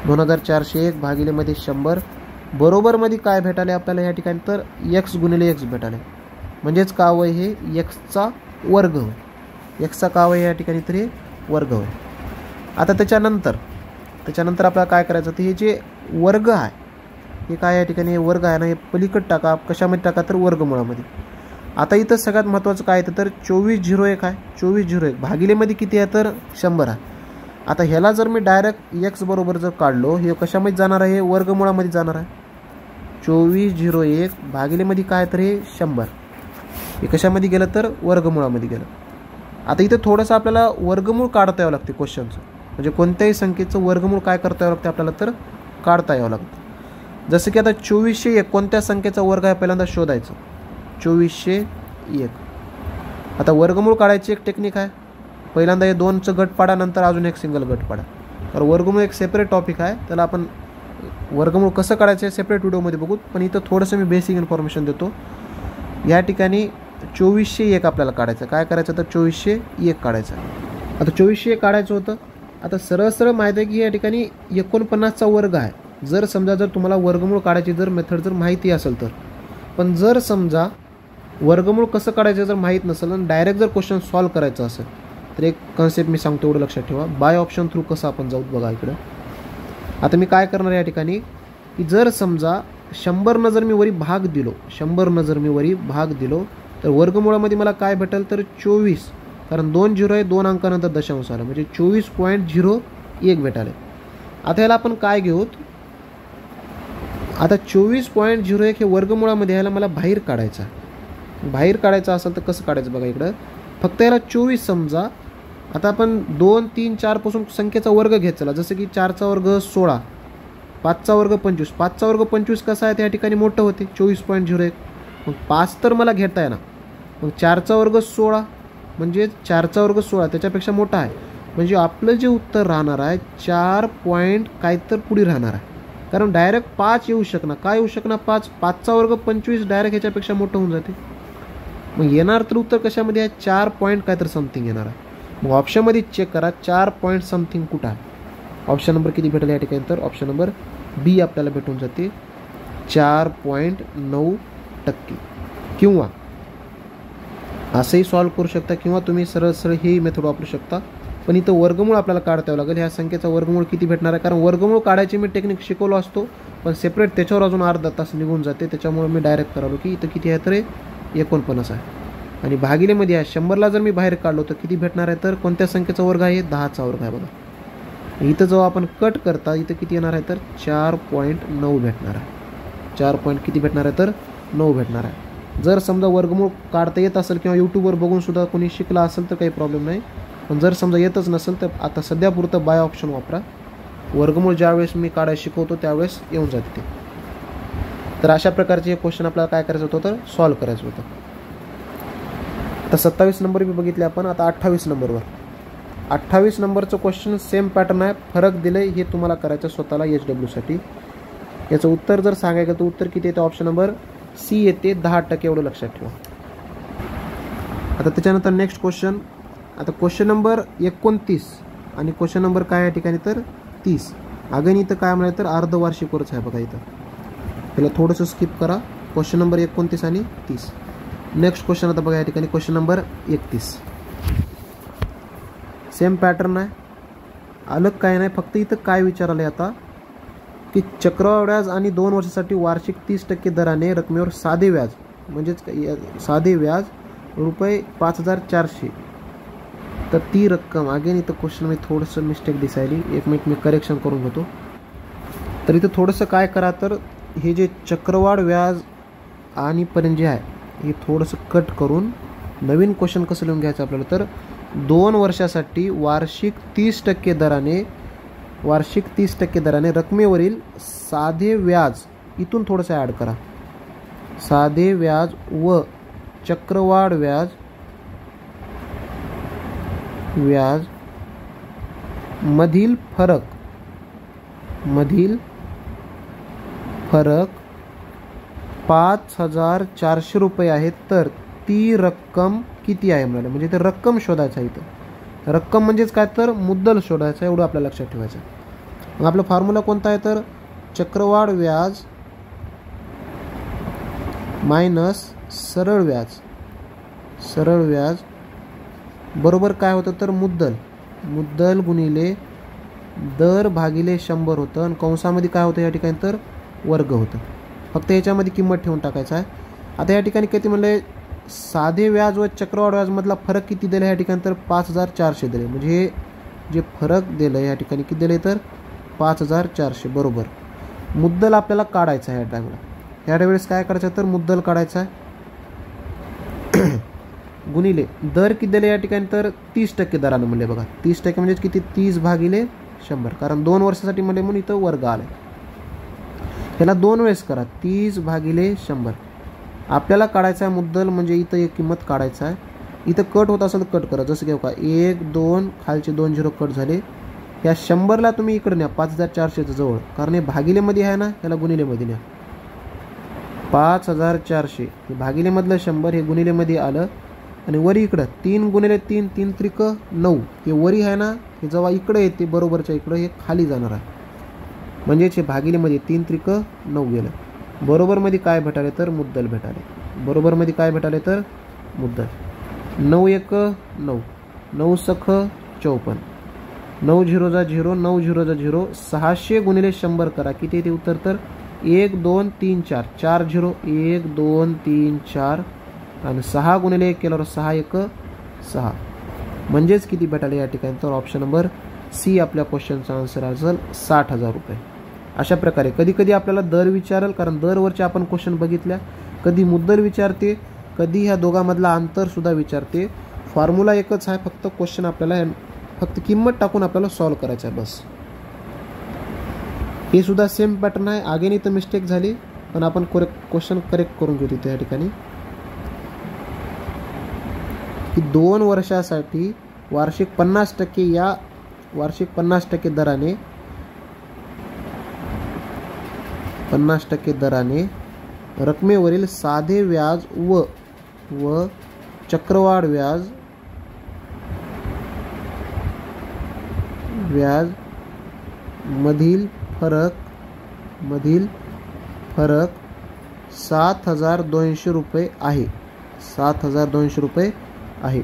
2401 भागिले मध्ये 100 बरोबर मध्ये काय भेटाले आपल्याला या ठिकाणी तर x गुणिले x भेटाले. म्हणजेच का होय हे एक्सचा वर्ग होय. एक्सचा का होय या ठिकाणी तर हे वर्ग होय. आता त्याच्यानंतर आपल्याला काय करायचं तर हे जे वर्ग आहे हे काय या ठिकाणी वर्ग आहे ना, हे पलीकड टाका कशामध्ये टाका तर वर्गमुळामध्ये. आता इथं सगळ्यात महत्त्वाचं काय येतं तर 2401 आहे. 2401 भागिलेमध्ये किती आहे तर 100 आहे. आता ह्याला जर मी डायरेक्ट x बरोबर जर काढलो हे कशामध्ये जाणार आहे वर्गमुळामध्ये जाणार आहे. 2401 भागिलेमध्ये काय तर हे 100 हे कशामध्ये गेलं तर वर्गमुळामध्ये गेलं. आता इथं थोडंसं आपल्याला वर्गमूळ काढता यावं लागते क्वेश्चनचं. म्हणजे कोणत्याही संख्येचं वर्गमूळ काय करता यावं लागते आपल्याला तर काढता यावं लागतं. जसं की आता 2401 कोणत्या संख्येचा वर्ग आहे पहिल्यांदा शोधायचं. 2401 आता वर्गमूळ काढायची एक टेक्निक आहे. पहिल्यांदा हे 2चं गट पाडा नंतर अजून एक सिंगल गट पाडा. तर वर्गमूळ एक सेपरेट टॉपिक आहे, त्याला आपण वर्गमूळ कसं काढायचं आहे सेपरेट व्हिडिओमध्ये बघू. पण इथं थोडंसं मी बेसिक इन्फॉर्मेशन देतो. या ठिकाणी 2401 आपल्याला काढायचं. काय करायचं तर 2401 काढायचं. आता 2401 काढायचं होतं. आता सरळ माहिती आहे की या ठिकाणी 49चा वर्ग आहे. जर समजा जर तुम्हाला वर्गमूळ काढायची जर मेथड जर माहिती असेल तर. पण जर समजा वर्गमूळ कसं काढायचं जर माहीत नसेल आणि डायरेक्ट जर क्वेश्चन सॉल्व्ह करायचं असेल तर एक कन्सेप्ट मी सांगतो एवढं लक्षात ठेवा. बाय ऑप्शन थ्रू कसं आपण जाऊ बघा इकडं. आता मी काय करणार या ठिकाणी की जर समजा 100 जर मी वरी भाग दिलो 100 जर मी वरी भाग दिलो तर वर्गमुळामध्ये मला काय भेटेल तर 24, कारण 2 0 आहे 2 अंकानंतर दशांश आला म्हणजे 24.01 भेटाले. आता याला आपण काय घेऊत आता 24.01 हे वर्गमुळामध्ये याला मला बाहेर काढायचा. बाहेर काढायचं असेल तर कसं काढायचं बघा इकडं. फक्त याला 24 समजा. आता आपण 2 3 4 पासून संख्येचा वर्ग घेत चला. जसं की 4चा वर्ग 16, 5चा वर्ग 25. 5चा वर्ग 25 कसा आहे त्या ठिकाणी मोठं होते 24.01. मग 5 तर मला घेता येणार. मग 4चा वर्ग 16 म्हणजे 4चा वर्ग 16 त्याच्यापेक्षा मोठा आहे. म्हणजे आपलं जे उत्तर राहणार आहे 4 पॉईंट काय तर पुढे राहणार आहे. कारण डायरेक्ट 5 येऊ शकणार. काय येऊ शकणार 5. 5चा वर्ग 25 डायरेक्ट ह्याच्यापेक्षा मोठं होऊन जाते. मग येणार तर उत्तर कशामध्ये आहे 4 पॉईंट काय तर समथिंग येणार आहे. मग ऑप्शनमध्ये चेक करा 4 पॉईंट समथिंग कुठं आहे. ऑप्शन नंबर किती भेटेल या ठिकाणी तर ऑप्शन नंबर बी आपल्याला भेटून जाते 4.9%. किंवा असंही सॉल्व्ह करू शकता किंवा तुम्ही सरळ ही मेथड वापरू शकता. पण इथं वर्गमूळ आपल्याला काढता यावं लागेल. ह्या संख्येचा वर्गमूळ किती भेटणार आहे. कारण वर्गमूळ काढायची मी टेक्निक शिकवलो असतो पण सेपरेट त्याच्यावर अजून अर्धा तास निघून जाते. त्याच्यामुळे मी डायरेक्ट करालो की इथं किती आहे तर 49 आहे. आणि भागिलेमध्ये आहे 100ला जर मी बाहेर काढलो तर किती भेटणार आहे तर कोणत्या संख्येचा वर्ग आहे 10चा वर्ग आहे बघा. इथं जेव्हा आपण कट करता इथं किती येणार आहे तर 4.9 भेटणार आहे. 4 पॉईंट किती भेटणार आहे तर 9 भेटणार आहे. जर समजा वर्गमूळ काढता येत असेल किंवा यूट्यूबवर बघून सुद्धा कोणी शिकला असेल तर काही प्रॉब्लेम नाही. पण जर समजा येतच नसेल तर आता सध्यापुरतं बाय ऑप्शन वापरा. वर्गमूळ ज्यावेळेस मी काढायला शिकवतो त्यावेळेस येऊन जाते ते. तर अशा प्रकारचे हे क्वेश्चन आपल्याला काय करायचं होतं तर सॉल्व्ह करायचं होतं. आता 27 नंबर बी बघितले आपण. आता 28 नंबरवर. 28 नंबरचं क्वेश्चन सेम पॅटर्न आहे. फरक दिलं हे तुम्हाला करायचं स्वतःला HWसाठी. याचं उत्तर जर सांगायचं तर उत्तर किती येतं ऑप्शन नंबर सी येते 10% एवढं लक्षात ठेवा. आता त्याच्यानंतर नेक्स्ट क्वेश्चन. आता क्वेश्चन नंबर 29 आणि क्वेश्चन नंबर काय या ठिकाणी तर 30. अगेन इथं काय म्हणाले तर अर्धवार्षिकवरच आहे बघा. इथं त्याला थोडंसं स्किप करा. क्वेश्चन नंबर 29 आणि 30. नेक्स्ट क्वेश्चन आता बघा या ठिकाणी क्वेश्चन नंबर 31. सेम पॅटर्न आहे. अलग काय नाही. फक्त इथं काय विचारलं आहे आता की चक्रवाढ व्याज आणि 2 वर्षासाठी वार्षिक 30% दराने रकमेवर साधे व्याज म्हणजेच साधे व्याज रुपये 5400. तर ती रक्कम अगेन इथं क्वेश्चन मी थोडंसं मिस्टेक दिसायली. 1 मिनिट मी करेक्शन करून घेतो. तर इथं थोडंसं काय करा तर हे जे चक्रवाढ व्याज आणि पर्यंत जे आहे हे थोडंसं कट करून नवीन क्वेश्चन कसं लिहून घ्यायचं आपल्याला तर 2 वर्षासाठी वार्षिक 30% दराने रकमेवरील साधे व्याज इथून थोडंसं ॲड करा. साधे व्याज व चक्रवाढ व्याज मधील फरक 5400 रुपये आहे. तर ती रक्कम किती आहे म्हणाले. म्हणजे ते रक्कम शोधायचं आहे. इथं रक्कम म्हणजेच काय तर मुद्दल शोधायचं. एवढं आपल्याला लक्षात ठेवायचं. मग आपला फॉर्म्युला कोणता आहे तर चक्रवाढ व्याज मायनस सरळ व्याज बरोबर काय होतं तर मुद्दल गुणिले दर भागिले 100 होतं. आणि कंसामध्ये काय होतं या ठिकाणी तर वर्ग होतं. फक्त याच्यामध्ये किंमत ठेवून टाकायचं आहे. आता या ठिकाणी किती म्हणले साधे व्याज व चक्रवाढ व्याजमधला फरक किती दिला या ठिकाणी तर 5400 दिले. म्हणजे हे जे फरक दिलं या ठिकाणी किती दिले तर 5400 बरोबर. मुद्दल आपल्याला काढायचं आहे या टाईमला. यावेळेस काय करायचं तर मुद्दल काढायचा आहे गुणिले दर किती दिले या ठिकाणी तर 30% दरानं म्हणले बघा. 30% म्हणजे किती 30/100. कारण 2 वर्षासाठी म्हणले म्हणून इथं वर्ग आले. त्याला 2 वेळेस करा. 30/100 आपल्याला काढायचा आहे मुद्दल. म्हणजे इथं एक किंमत काढायचा आहे. इथं कट होत असेल तर कट करा. जसं घेऊ का 1 2 खालचे 2 0 कट झाले. या 100ला तुम्ही इकडे न्या 5400 जवळ. कारण हे भागिलेमध्ये आहे ना याला गुणिलेमध्ये न्या. 5400 हे भागिलेमधलं 100 हे गुणिलेमध्ये आलं. आणि वरी इकडं 3 गुणिले 3 3 त्रिक 9 हे वरी आहे ना हे जेव्हा इकडे येते बरोबरच्या इकडं हे खाली जाणार आहे. म्हणजेच हे भागिलेमध्ये 3 त्रिक 9 गेलं. बरोबरमध्ये काय भेटाले तर मुद्दल भेटाले. बरोबरमध्ये काय भेटाले तर मुद्दल. 9 1 9 9 सख 54 9 0 जा 0 9 0 जा 0 600 गुणिले 100 करा. किती येते उत्तर तर 1 2 3 4 4 0 1 2 3 4 आणि 6 गुणिले 1 केल्यावर 6 1 6 म्हणजेच किती भेटाले या ठिकाणी तर ऑप्शन नंबर सी आपल्या क्वेश्चनचा आन्सर असेल 60,000 रुपये. अशा प्रकारे कधी कधी आपल्याला दर विचारेल. कारण दरवरचे आपण क्वेश्चन बघितल्या. कधी मुद्दल विचारते कधी ह्या दोघांमधला अंतर सुद्धा विचारते. फॉर्म्युला एकच आहे. फक्त क्वेश्चन आपल्याला फक्त किंमत टाकून आपल्याला सॉल्व्ह करायचं आहे बस. हे सुद्धा सेम पॅटर्न आहे. अगेन इथं मिस्टेक झाली पण आपण क्वेश्चन करेक्ट करून घेऊ तिथे या ठिकाणी की 2 वर्षासाठी वार्षिक 50% या वार्षिक 50% दराने 50% दराने रकमेवरील साधे व्याज व चक्रवाढ व्याज मधील फरक 7,200 रुपये आहे. 7,200 रुपये आहे.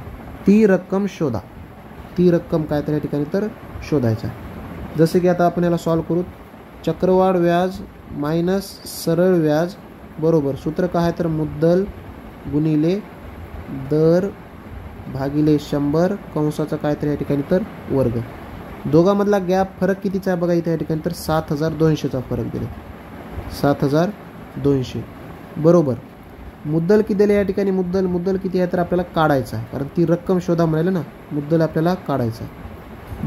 ती रक्कम शोधा. ती रक्कम काय तर या ठिकाणी तर शोधायचं आहे. जसे की आता आपण याला सॉल्व्ह करू. चक्रवाढ व्याज मायनस सरळ व्याज बरोबर सूत्र काय आहे तर मुद्दल गुणिले दर भागिले 100 कंसाचा काय तर या ठिकाणी तर वर्ग. दोघांमधला गॅप फरक कितीचा आहे बघा इथे या ठिकाणी तर 7,200चा फरक दिले. 200 बरोबर. मुद्दल किती दिले या ठिकाणी? मुद्दल किती आहे तर आपल्याला काढायचं आहे, कारण ती रक्कम शोधा म्हणाले ना, मुद्दल आपल्याला काढायचं आहे.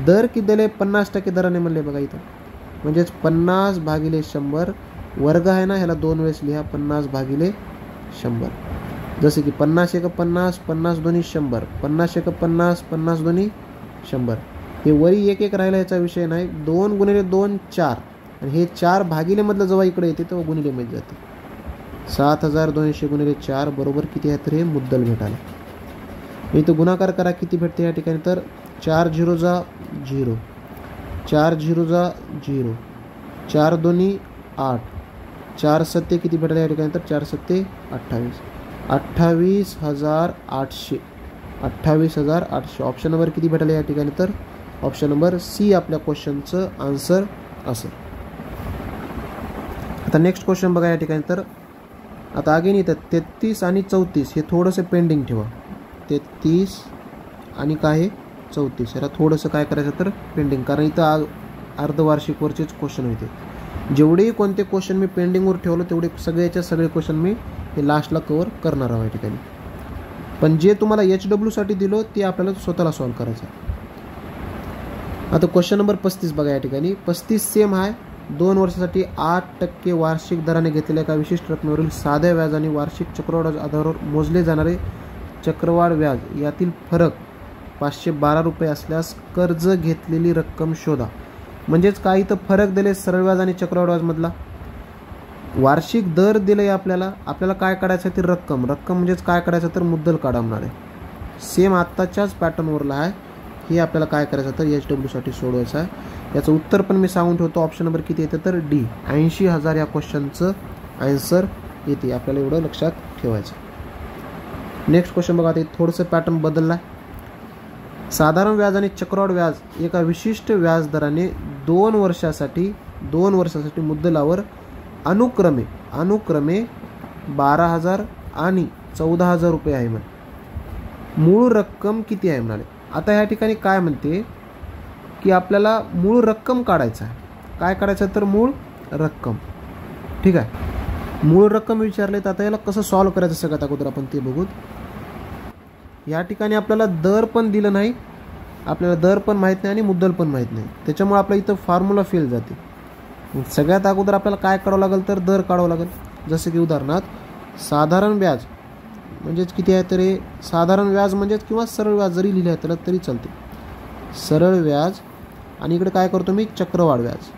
दर किती दिले? 50% दराने म्हणले बघा इथं, म्हणजेच 50 भागिले 100. वर्ग आहे ना, ह्याला 2 वेळेस लिहा, 50 भागिले 100. जसे की 50 एक 50, 50 दोन्ही 100, 50 एक 50, 50 दोन्ही 100. हे वरी एक एक राहिला, याचा विषय नाही. 2 गुणिले 2 4, आणि हे 4 भागिले मधलं जेव्हा इकडे येते तेव्हा गुणिले मध्ये जाते. 7200 गुणिले 4 बरोबर किती आहे तर हे मुद्दल भेटायला. इथं गुणाकार करा, किती भेटते या ठिकाणी तर 4 0 जा 0, 4 0 जा 0, 4 दोन्ही 8, 4 सत्ते किती भेटले या ठिकाणी तर 4 सत्ते 28, 28,800, 28,800. ऑप्शन नंबर किती भेटले या ठिकाणी तर ऑप्शन नंबर सी आपल्या क्वेश्चनचं आन्सर असेल. आता नेक्स्ट क्वेश्चन बघा या ठिकाणी तर आता अगेन इथं 33 आणि 34 हे थोडंसं पेंडिंग ठेवा. 33 आणि काय आहे 34, याला थोडंसं काय करायचं तर पेंडिंग, कारण इथं अर्धवार्षिकवरचेच क्वेश्चन होते. जेवढेही कोणते क्वेश्चन मी पेंडिंगवर ठेवलं तेवढे सगळ्याच्या सगळे क्वेश्चन मी हे लास्टला कव्हर करणार आहे या ठिकाणी. पण जे तुम्हाला HWसाठी दिलो ते आपल्याला स्वतःला सॉल्व्ह करायचं आहे. आता क्वेश्चन नंबर 35 बघा या ठिकाणी. 35 सेम आहे. 2 वर्षासाठी 8% वार्षिक दराने घेतलेल्या एका विशिष्ट रकमेवरील साध्या व्याज आणि वार्षिक चक्रवाढ आधारावर मोजले जाणारे चक्रवाढ व्याज यातील फरक 512 रुपये असल्यास कर्ज घेतलेली रक्कम शोधा. म्हणजेच काय इथं फरक दिले सरळ व्याज आणि चक्रवाढ व्याजमधला. वार्षिक दर दिले आपल्याला काय काढायचं आहे ती रक्कम म्हणजेच काय करायचं तर मुद्दल काढवणार आहे. सेम आत्ताच्याच पॅटर्नवरला आहे. हे आपल्याला काय करायचं तर HWसाठी सोडवायचं आहे. याचं उत्तर पण मी सांगून ठेवतो. ऑप्शन नंबर किती येतं तर डी, 80,000 या क्वेश्चनचं आन्सर येते. आपल्याला एवढं लक्षात ठेवायचं. नेक्स्ट क्वेश्चन बघा, ते थोडंसं पॅटर्न बदलला. साधारण व्याज आणि चक्रवाढ व्याज एका विशिष्ट व्याज दराने 2 वर्षासाठी मुद्दलावर अनुक्रमे 12,000 आणि 14,000 रुपये आहे म्हणे. मूळ रक्कम किती आहे म्हणाले. आता या ठिकाणी काय म्हणते की आपल्याला मूळ रक्कम काढायचं आहे. काय काढायचं तर मूळ रक्कम. ठीक आहे, मूळ रक्कम विचारले तर आता याला कसं सॉल्व्ह करायचं सगळ्यात अगोदर आपण ते बघू. या ठिकाणी आपल्याला दर पण दिलं नाही, आपल्याला दर पण माहीत नाही आणि मुद्दल पण माहीत नाही, त्याच्यामुळे आपल्या इथं फॉर्म्युला फेल जाते. सगळ्यात अगोदर आपल्याला काय काढावं लागेल तर दर काढावं लागेल. जसं की उदाहरणार्थ साधारण व्याज म्हणजेच किती आहे तर हे साधारण व्याज म्हणजेच किंवा सरळ व्याज जरी लिहिलं आहे त्याला तरी चालते. सरळ व्याज आणि इकडे काय करतो मी चक्रवाढ व्याज.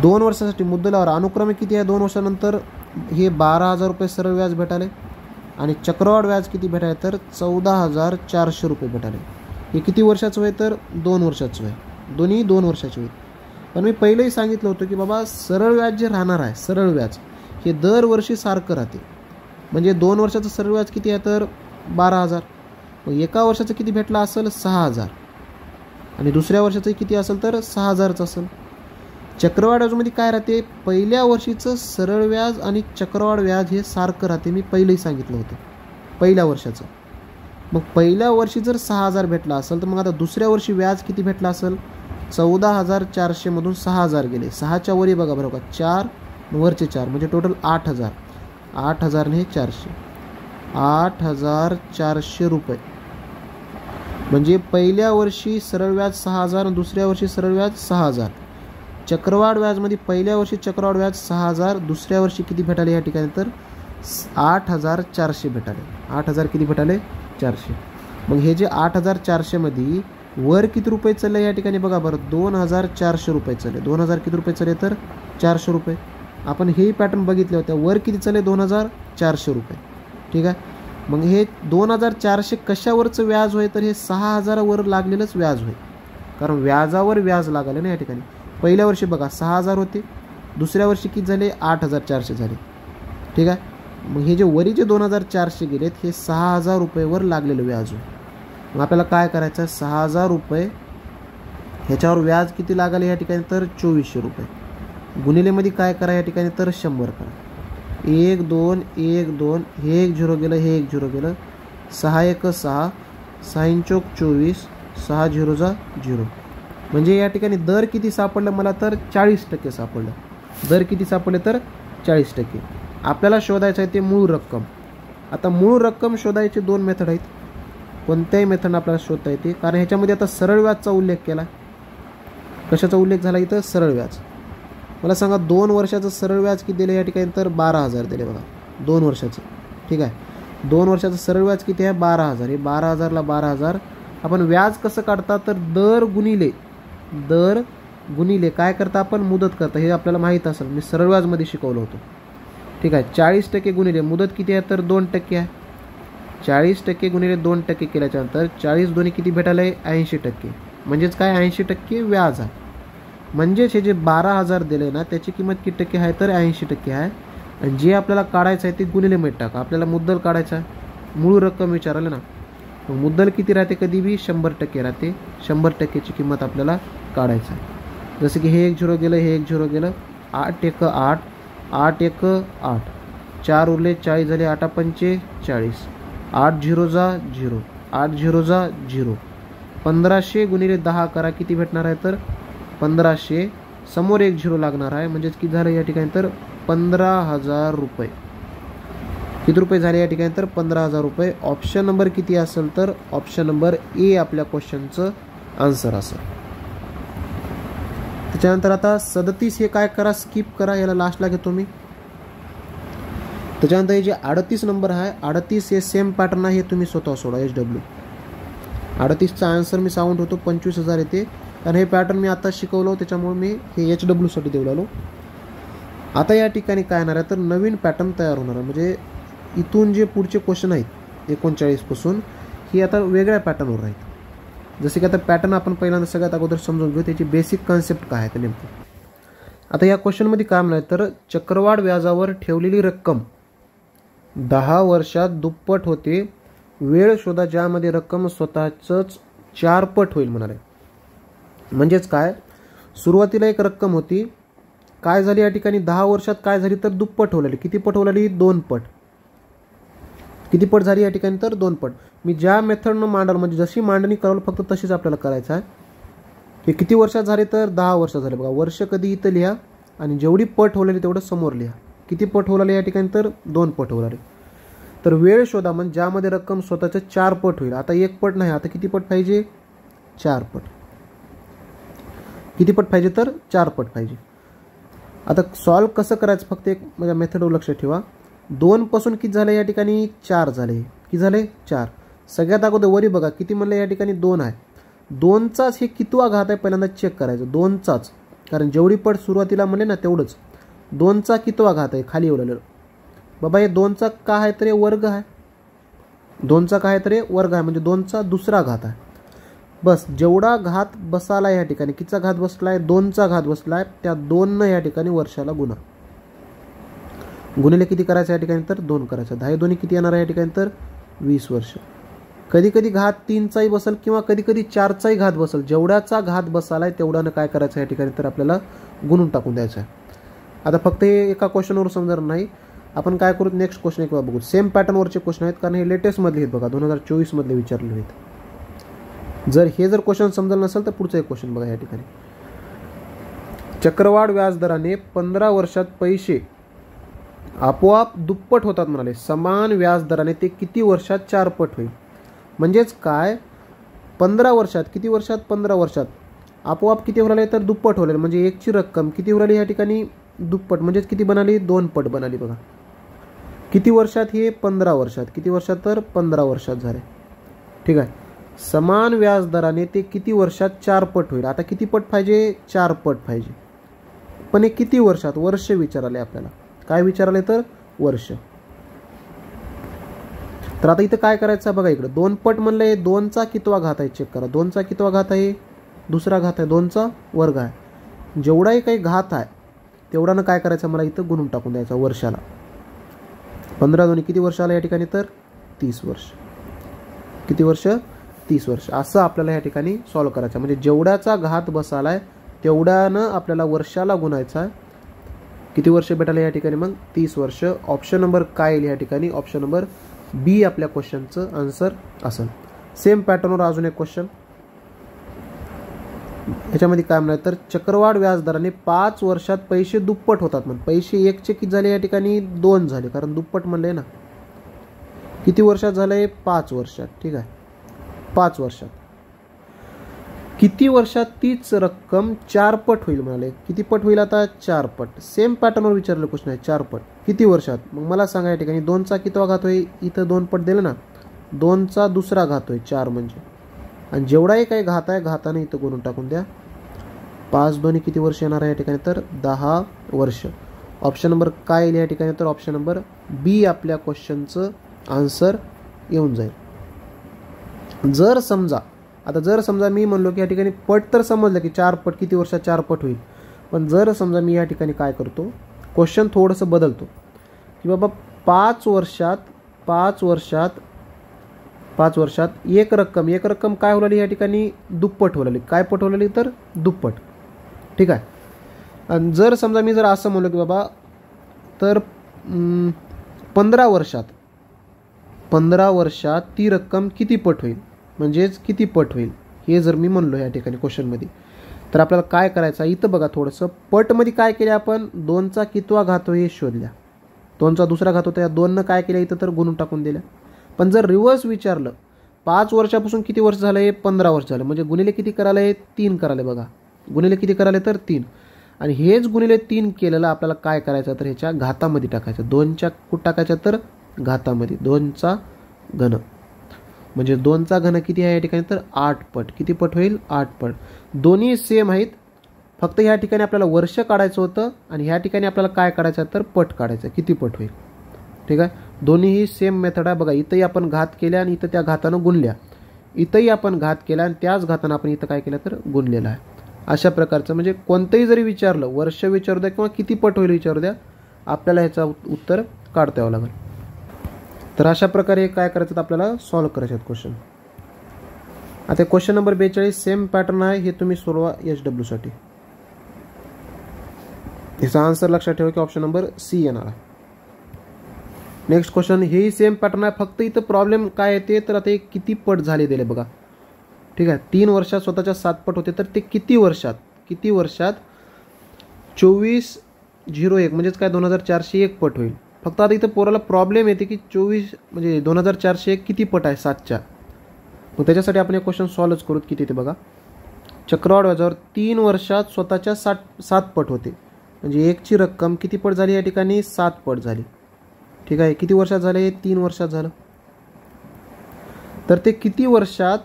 2 वर्षासाठी मुद्दलावर अनुक्रमे किती आहे 2 वर्षानंतर हे 12,000 रुपये सरळ व्याज भेटाले आणि चक्रवाढ व्याज किती भेटाले तर 14,400 रुपये भेटाले. हे किती वर्षाचं होय तर 2 वर्षाचं होय, दोन्ही 2 वर्षाचे होईल. पण मी पहिलेही सांगितलं होतं की बाबा सरळ व्याज जे राहणार आहे सरळ व्याज हे दरवर्षी सारखं राहते. म्हणजे 2 वर्षाचं सरळ व्याज किती आहे तर 12,000, मग एका वर्षाचं किती भेटला असेल 6,000 आणि दुसऱ्या वर्षाचं किती असेल तर 6,000चं असेल. चक्रवाढ व्याजमध्ये काय राहते पहिल्या वर्षीचं सरळ व्याज आणि चक्रवाढ व्याज हे सारखं राहते. मी पहिलेही सांगितलं होतं पहिल्या वर्षाचं. मग पहिल्या वर्षी जर 6,000 भेटला असेल तर मग आता दुसऱ्या वर्षी व्याज किती भेटला असेल 14,400 मधून 6,000 गेले. 6च्या वरी बघा बरोबर 4 वरचे 4 म्हणजे टोटल 8,000. 8,000 ने 400, 8,400 रुपये. म्हणजे पहिल्या वर्षी सरळ व्याज 6,000 आणि दुसऱ्या वर्षी सरळ व्याज 6,000. चक्रवाढ व्याजमध्ये पहिल्या वर्षी चक्रवाढ व्याज 6,000, दुसऱ्या वर्षी किती भेटाले या ठिकाणी तर 8,400 भेटाले. 8,000 किती भेटाले 400. मग हे जे 8,400 मध्ये वर किती रुपये चालले या ठिकाणी बघा बरं 2,400 रुपये चालले. 2,000 किती रुपये चालले तर 400 रुपये. आपण हेही पॅटर्न बघितले होते. वर किती चालले 2,400 रुपये. ठीक आहे, मग हे 2,400 कशावरचं व्याज होय तर हे 6,000 वर लागलेलंच व्याज होय, कारण व्याजावर व्याज लागले ना या ठिकाणी. पहिल्या वर्षी बघा 6,000 होते, दुसऱ्या वर्षी किती झाले 8,400 झाले. ठीक आहे, मग हे जे वरी जे 2,400 गेलेत हे 6,000 रुपयेवर लागलेलं व्याज होय. मग आपल्याला काय करायचं 6,000 रुपये ह्याच्यावर व्याज किती लागले या ठिकाणी तर 2,400 रुपये. गुणिलेमध्ये काय करा या ठिकाणी तर 100 करा. 1 2 1 2 हे 1 0 गेलं, हे 1 0 गेलं. 6 1 6, 6 चौक 24, 6 0 0. म्हणजे या ठिकाणी दर किती सापडलं मला तर 40% सापडलं. दर किती सापडले तर 40%. आपल्याला शोधायचं आहे ते मूळ रक्कम. आता मूळ रक्कम शोधायचे 2 मेथड आहेत. कोणत्याही मेथड आपल्याला शोधता येते, कारण ह्याच्यामध्ये आता सरळ व्याजचा उल्लेख केला. कशाचा उल्लेख झाला इथं? सरळ व्याज. मला सांगा 2 वर्षाचं सरळ व्याज किती दिले या ठिकाणी तर 12,000 दिले बघा. 2 वर्षाचं. ठीक आहे. 2 वर्षाचं सरळ व्याज किती आहे? 12,000. हे 12,000ला 12,000. आपण व्याज कसं काढता तर दर गुणिले काय करता आपण? मुदत करता. हे आपल्याला माहीत असेल, मी सरळ व्याजमध्ये शिकवलं होतं. ठीक आहे. 40% गुणिले मुदत किती आहे तर 2% आहे. 40% गुणिले 2% केल्याच्यानंतर 40 दोन्ही किती भेटायला आहे? 80%. म्हणजेच काय? 80% व्याज आहे. म्हणजेच हे जे 12,000 दिले ना त्याची किंमत किती टक्के आहे तर 80% आहे. आणि जे आपल्याला काढायचं आहे ते गुणिले मध्ये टाका. आपल्याला मुद्दल काढायचा आहे, मूळ रक्कम विचारलं ना. मग मुद्दल किती राहते? कधी बी 100% राहते. 100%ची किंमत आपल्याला काढायचं आहे. जसं की हे 1 0 गेलं, हे 1 0 गेलं. 8 1 8, 8 1 8, 4 उरले 40 झाले, 8 5 40, 8 0 जा 0, 8 0 जा 0. 1500 गुणिले 10 करा, किती भेटणार आहे तर 1500. समोर 1 0 लागणार आहे, म्हणजेच किती झालं या ठिकाणी तर 15,000 रुपये. किती रुपये झाले या ठिकाणी तर 15,000 रुपये. ऑप्शन नंबर किती असेल तर ऑप्शन नंबर ए आपल्या क्वेश्चनचं आन्सर असेल. त्याच्यानंतर आता 37 हे काय करा? स्किप करा, याला लास्टला घेतो मी. त्याच्यानंतर हे जे 38 नंबर आहे, 38 हे सेम पॅटर्न आहे. हे तुम्ही स्वतः सोडा. HW 38चा आन्सर मी सांगून होतो 25,000 येते. कारण हे पॅटर्न मी आता शिकवलं, त्याच्यामुळे मी हे HW साठी देऊ लागलो. आता या ठिकाणी काय येणार आहे तर नवीन पॅटर्न तयार होणार आहे. म्हणजे इथून जे पुढचे क्वेश्चन आहेत 39 पासून ही आता वेगळ्या पॅटर्नवर राहील. जसे की आता पॅटर्न आपण पहिल्यांदा सगळ्यात अगोदर समजून घेऊ, त्याची बेसिक कन्सेप्ट काय आहे ते नेमकी. आता या क्वेश्चनमध्ये काय म्हणाले तर चक्रवाढ व्याजावर ठेवलेली रक्कम 10 वर्षात दुप्पट होते. वेळ शोधा ज्यामध्ये रक्कम स्वतःच 4 पट होईल म्हणाले. म्हणजेच काय? सुरुवातीला एक रक्कम होती, काय झाली या ठिकाणी 10 वर्षात काय झाली तर दुप्पट होलाली. किती पट होलाली? 2 पट. किती पट झाली या ठिकाणी तर 2 पट. मी ज्या मेथडनं मांडलं, म्हणजे जशी मांडणी करावं फक्त तशीच आपल्याला करायचं आहे. हे किती वर्षात झाले तर 10 वर्षात झाले बघा. वर्ष कधी इथं लिहा आणि जेवढी पट होलेली तेवढं समोर लिहा. किती पट होलाली या ठिकाणी तर 2 पट होलाली. तर वेळ शोधा म्हणजे ज्यामध्ये रक्कम स्वतःचं 4 पट होईल. आता 1 पट नाही, आता किती पट पाहिजे? 4 पट. किती पट पाहिजे तर 4 पट पाहिजे. आता सॉल्व कसं करायचं फक्त एक म्हणजे मेथडवर लक्ष ठेवा. 2 पासून किती झाले या ठिकाणी 4 झाले. किती झाले? 4. सगळ्यात अगोदर वरी बघा किती म्हणले या ठिकाणी 2 आहे. 2चाच हे कितवा घात आहे पहिल्यांदा चेक करायचं. 2चाच, कारण जेवढी पट सुरुवातीला म्हणले ना तेवढंच. 2चा कितवा घात आहे खाली एवढं बाबा. हे 2चा काय आहे तर वर्ग आहे. 2चा काय आहे तर वर्ग आहे, म्हणजे 2चा दुसरा घात आहे. बस जेवढा घात बसाला या ठिकाणी, कितीचा घात बसलाय? 2चा घात बसलाय. त्या 2 या ठिकाणी वर्षाला गुणा. गुणिले किती करायचं या ठिकाणी तर 2 करायचं. 10 दोन्ही किती येणार आहे या ठिकाणी तर 20 वर्ष. कधी कधी घात 3चाही बसल किंवा कधी कधी 4चाही घात बसल. जेवढ्याचा घात बसालाय तेवढ्यानं काय करायचं या ठिकाणी तर आपल्याला गुणून टाकून द्यायचं आहे. आता फक्त हे एका क्वेश्चनवर समजणार नाही. आपण काय करू, नेक्स्ट क्वेश्चन एक बघू. सेम पॅटर्नवरचे क्वेश्चन आहेत, कारण हे लेटेस्ट मधले आहेत बघा, 2024 मधले विचारले आहेत. जर क्वेश्चन समजलं नसेल तर पुढचा एक क्वेश्चन बघा या ठिकाणी. चक्रवाढ व्याजदराने 15 वर्षात पैसे आपोआप दुप्पट होतात म्हणाले. समान व्याजदराने ते किती वर्षात 4 पट होईल. म्हणजेच काय? 15 वर्षात, किती वर्षात? 15 वर्षात आपोआप किती होईल तर दुप्पट होईल. म्हणजे एकची रक्कम किती होईल या ठिकाणी दुप्पट. म्हणजेच किती बनाली? 2 पट बनाली बघा. किती वर्षात? हे 15 वर्षात. किती वर्षात तर 15 वर्षात झाले. ठीक आहे. समान व्याजदराने ते किती वर्षात 4 पट होईल. आता किती पट पाहिजे? 4 पट पाहिजे. पण हे किती वर्षात? वर्ष विचारले आपल्याला. काय विचारले तर वर्ष. तर आता इथं काय करायचं बघा, इकडे 2 पट म्हणले. 2चा कितवा घात आहे चेक करा. 2चा कितवा घात आहे? दुसरा घात आहे. 2चा वर्ग आहे. जेवढाही काही घात आहे तेवढ्यानं काय करायचं मला इथं गुणून टाकून द्यायचा वर्षाला. 15 दोन्ही किती वर्ष आला या ठिकाणी तर 30 वर्ष. किती वर्ष? 30 वर्ष. असं आपल्याला या ठिकाणी सॉल्व करायचं. म्हणजे जेवढ्याचा घात बसालाय तेवढ्यानं आपल्याला वर्षाला गुणायचा आहे. किती वर्ष भेटायला या ठिकाणी मग 30 वर्ष. ऑप्शन नंबर काय येईल या ठिकाणी? ऑप्शन नंबर बी आपल्या क्वेश्चनचं आन्सर असेल. सेम पॅटर्नवर अजून एक क्वेश्चन. याच्यामध्ये काय म्हणणार तर चक्रवाढ व्याजदराने 5 वर्षात पैसे दुप्पट होतात. म्हणजे पैसे 1चे किती झाले या ठिकाणी 2 झाले, कारण दुप्पट म्हणले ना. किती वर्षात झालंय 5 वर्षात. ठीक आहे, 5 वर्षात. किती वर्षात तीच रक्कम 4 पट होईल म्हणाले. किती पट होईल आता 4 पट. सेम पॅटर्नवर विचारलेलं क्वेश्चन आहे. 4 पट किती वर्षात. मग मला सांगा या ठिकाणी 2चा कितवा घात होईल. इथं 2 पट दिलं ना, 2चा दुसरा घात होईल 4 म्हणजे, आणि जेवढाही काही घात आहे घाताने इथं गुणून टाकून द्या. 5 दोन्ही किती वर्ष येणार आहे या ठिकाणी तर 10 वर्ष. ऑप्शन नंबर काय येईल या ठिकाणी तर ऑप्शन नंबर बी आपल्या क्वेश्चनचं आन्सर येऊन जाईल. जर समजा मी म्हणलो की या ठिकाणी पट तर समजलं की 4 पट किती वर्षात 4 पट होईल, पण जर समजा मी या ठिकाणी काय करतो क्वेश्चन थोडंसं बदलतो की बाबा 5 वर्षात एक रक्कम काय होईल या ठिकाणी दुप्पट होईल. काय पट होईल तर दुप्पट. ठीक आहे. आणि जर समजा मी असं म्हणलो की बाबा तर 15 वर्षात ती रक्कम किती पट होईल, म्हणजेच किती पट होईल हे जर मी म्हणलो या ठिकाणी क्वेश्चनमध्ये, तर आपल्याला काय करायचं इथं बघा थोडंसं. पटमध्ये काय केलं आपण 2चा कितवा घात हे शोधल्या. 2चा दुसरा घात होता, या 2नं काय केलं इथं तर गुणून टाकून दिल्या. पण जर रिव्हर्स विचारलं 5 वर्षापासून किती वर्ष झालं हे 15 वर्ष झालं, म्हणजे गुणिले किती करायला हे 3 करायला. बघा गुणिले किती करायला तर 3, आणि हेच गुणिले 3 केलेलं आपल्याला काय करायचं तर ह्याच्या घातामध्ये टाकायचं. 2च्या कुठं टाकायचं तर घातामध्ये. 2चा घन म्हणजे 2चा घन किती आहे या ठिकाणी तर 8 पट. किती पट होईल 8 पट. दोन्ही सेम आहेत, फक्त ह्या ठिकाणी आपल्याला वर्ष काढायचं होतं आणि ह्या ठिकाणी आपल्याला काय काढायचं तर पट काढायचं किती पट होईल. ठीक आहे, दोन्हीही सेम मेथड आहे. बघा इथंही आपण घात केल्या आणि इथं त्या घातानं गुणल्या, इथंही आपण घात केला आणि त्याच घातानं आपण इथं काय केलं तर गुणलेलं आहे. अशा प्रकारचं म्हणजे कोणतंही जरी विचारलं वर्ष विचारू द्या किंवा किती पट होईल विचारू द्या, आपल्याला ह्याचं उत्तर काढता यावं लागेल. तर अशा प्रकारे काय करायचं आपल्याला सॉल्व्ह करायचे आहेत क्वेश्चन. आता क्वेश्चन नंबर 42 सेम पॅटर्न आहे, हे तुम्ही सोडवा HW साठी. याचा आन्सर लक्षात ठेवा की ऑप्शन नंबर सी येणार आहे. नेक्स्ट क्वेश्चन हेही सेम पॅटर्न आहे, फक्त इथं प्रॉब्लेम काय येते तर आता किती पट झाले दिले बघा. ठीक आहे, 3 वर्षात स्वतःच्या 7 पट होते, तर ते किती वर्षात 2401 म्हणजेच काय 2401 पट होईल. फक्त आता इथं पोराला प्रॉब्लेम येते की 24 म्हणजे 2401 किती पट आहे 7च्या. मग त्याच्यासाठी आपण एक क्वेश्चन सॉल्व्ह करू. किती ते बघा. चक्रवाढ व्याजावर 3 वर्षात स्वतःच्या 7 पट होते, म्हणजे 1ची रक्कम किती पट झाली या ठिकाणी 7 पट झाली. ठीक आहे, किती वर्षात झाले 3 वर्षात झालं. तर ते किती वर्षात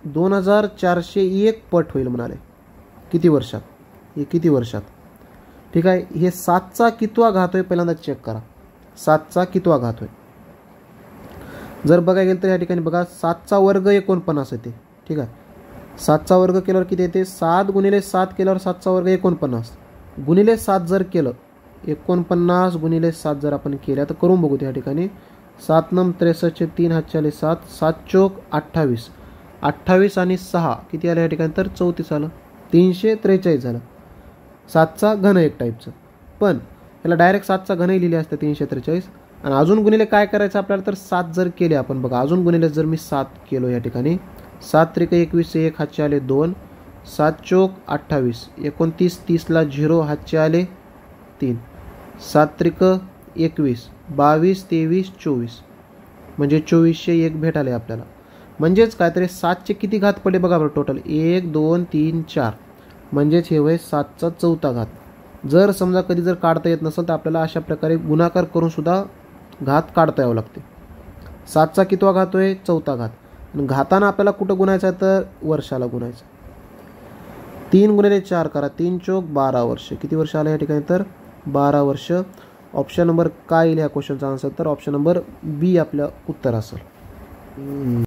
2401 पट होईल म्हणाले. किती वर्षात हे किती वर्षात. ठीक आहे, हे 7चा कितवा घात होय पहिल्यांदा चेक करा. 7चा कितवा घात होय जर बघायला गेलं तर या ठिकाणी बघा 7चा वर्ग 49 येते. ठीक आहे, 7चा वर्ग केल्यावर किती येते 7 गुणिले 7 केल्यावर 7चा वर्ग 49 गुणिले 7 जर केलं 49 गुणिले 7 जर आपण केल्या तर करून बघू त्या ठिकाणी. 7 नम 63 3 हातचे आले 7, 7 चोक 28, 28 आणि 6 किती आलं या ठिकाणी तर 34 आलं. 343 झालं. 7चा घन एक टाईपचं, पण याला डायरेक्ट 7चा घनही लिहिले असते 343. आणि अजून गुणिले काय करायचं आपल्याला तर 7 जर केले आपण बघा, अजून गुणिले जर मी 7 केलो या ठिकाणी 7 त्रिक 21 1 हातचे आले 2, 7 चोक 28, 29 30ला 0 हातचे आले 3, 7 त्रिक 21 22 23 24 म्हणजे 2401 भेटाले आपल्याला. म्हणजेच काहीतरी 7चे किती घात पडले बघा बरं टोटल 1 2 3 4, म्हणजेच हे वय 7चा चौथा घात. जर समजा कधी जर काढता येत नसेल तर आपल्याला अशा प्रकारे गुणाकार करून सुद्धा घात काढता यावं लागते. 7चा कितवा घात होय चौथा घात, आणि घातानं आपल्याला कुठं गुणायचं आहे तर वर्षाला गुणायचं. 3 गुणिले 4 करा 3 चोक 12 वर्ष. किती वर्ष आलं या ठिकाणी तर 12 वर्ष. ऑप्शन नंबर काय येईल ह्या क्वेश्चनचा आन्सर तर ऑप्शन नंबर बी आपलं उत्तर असेल.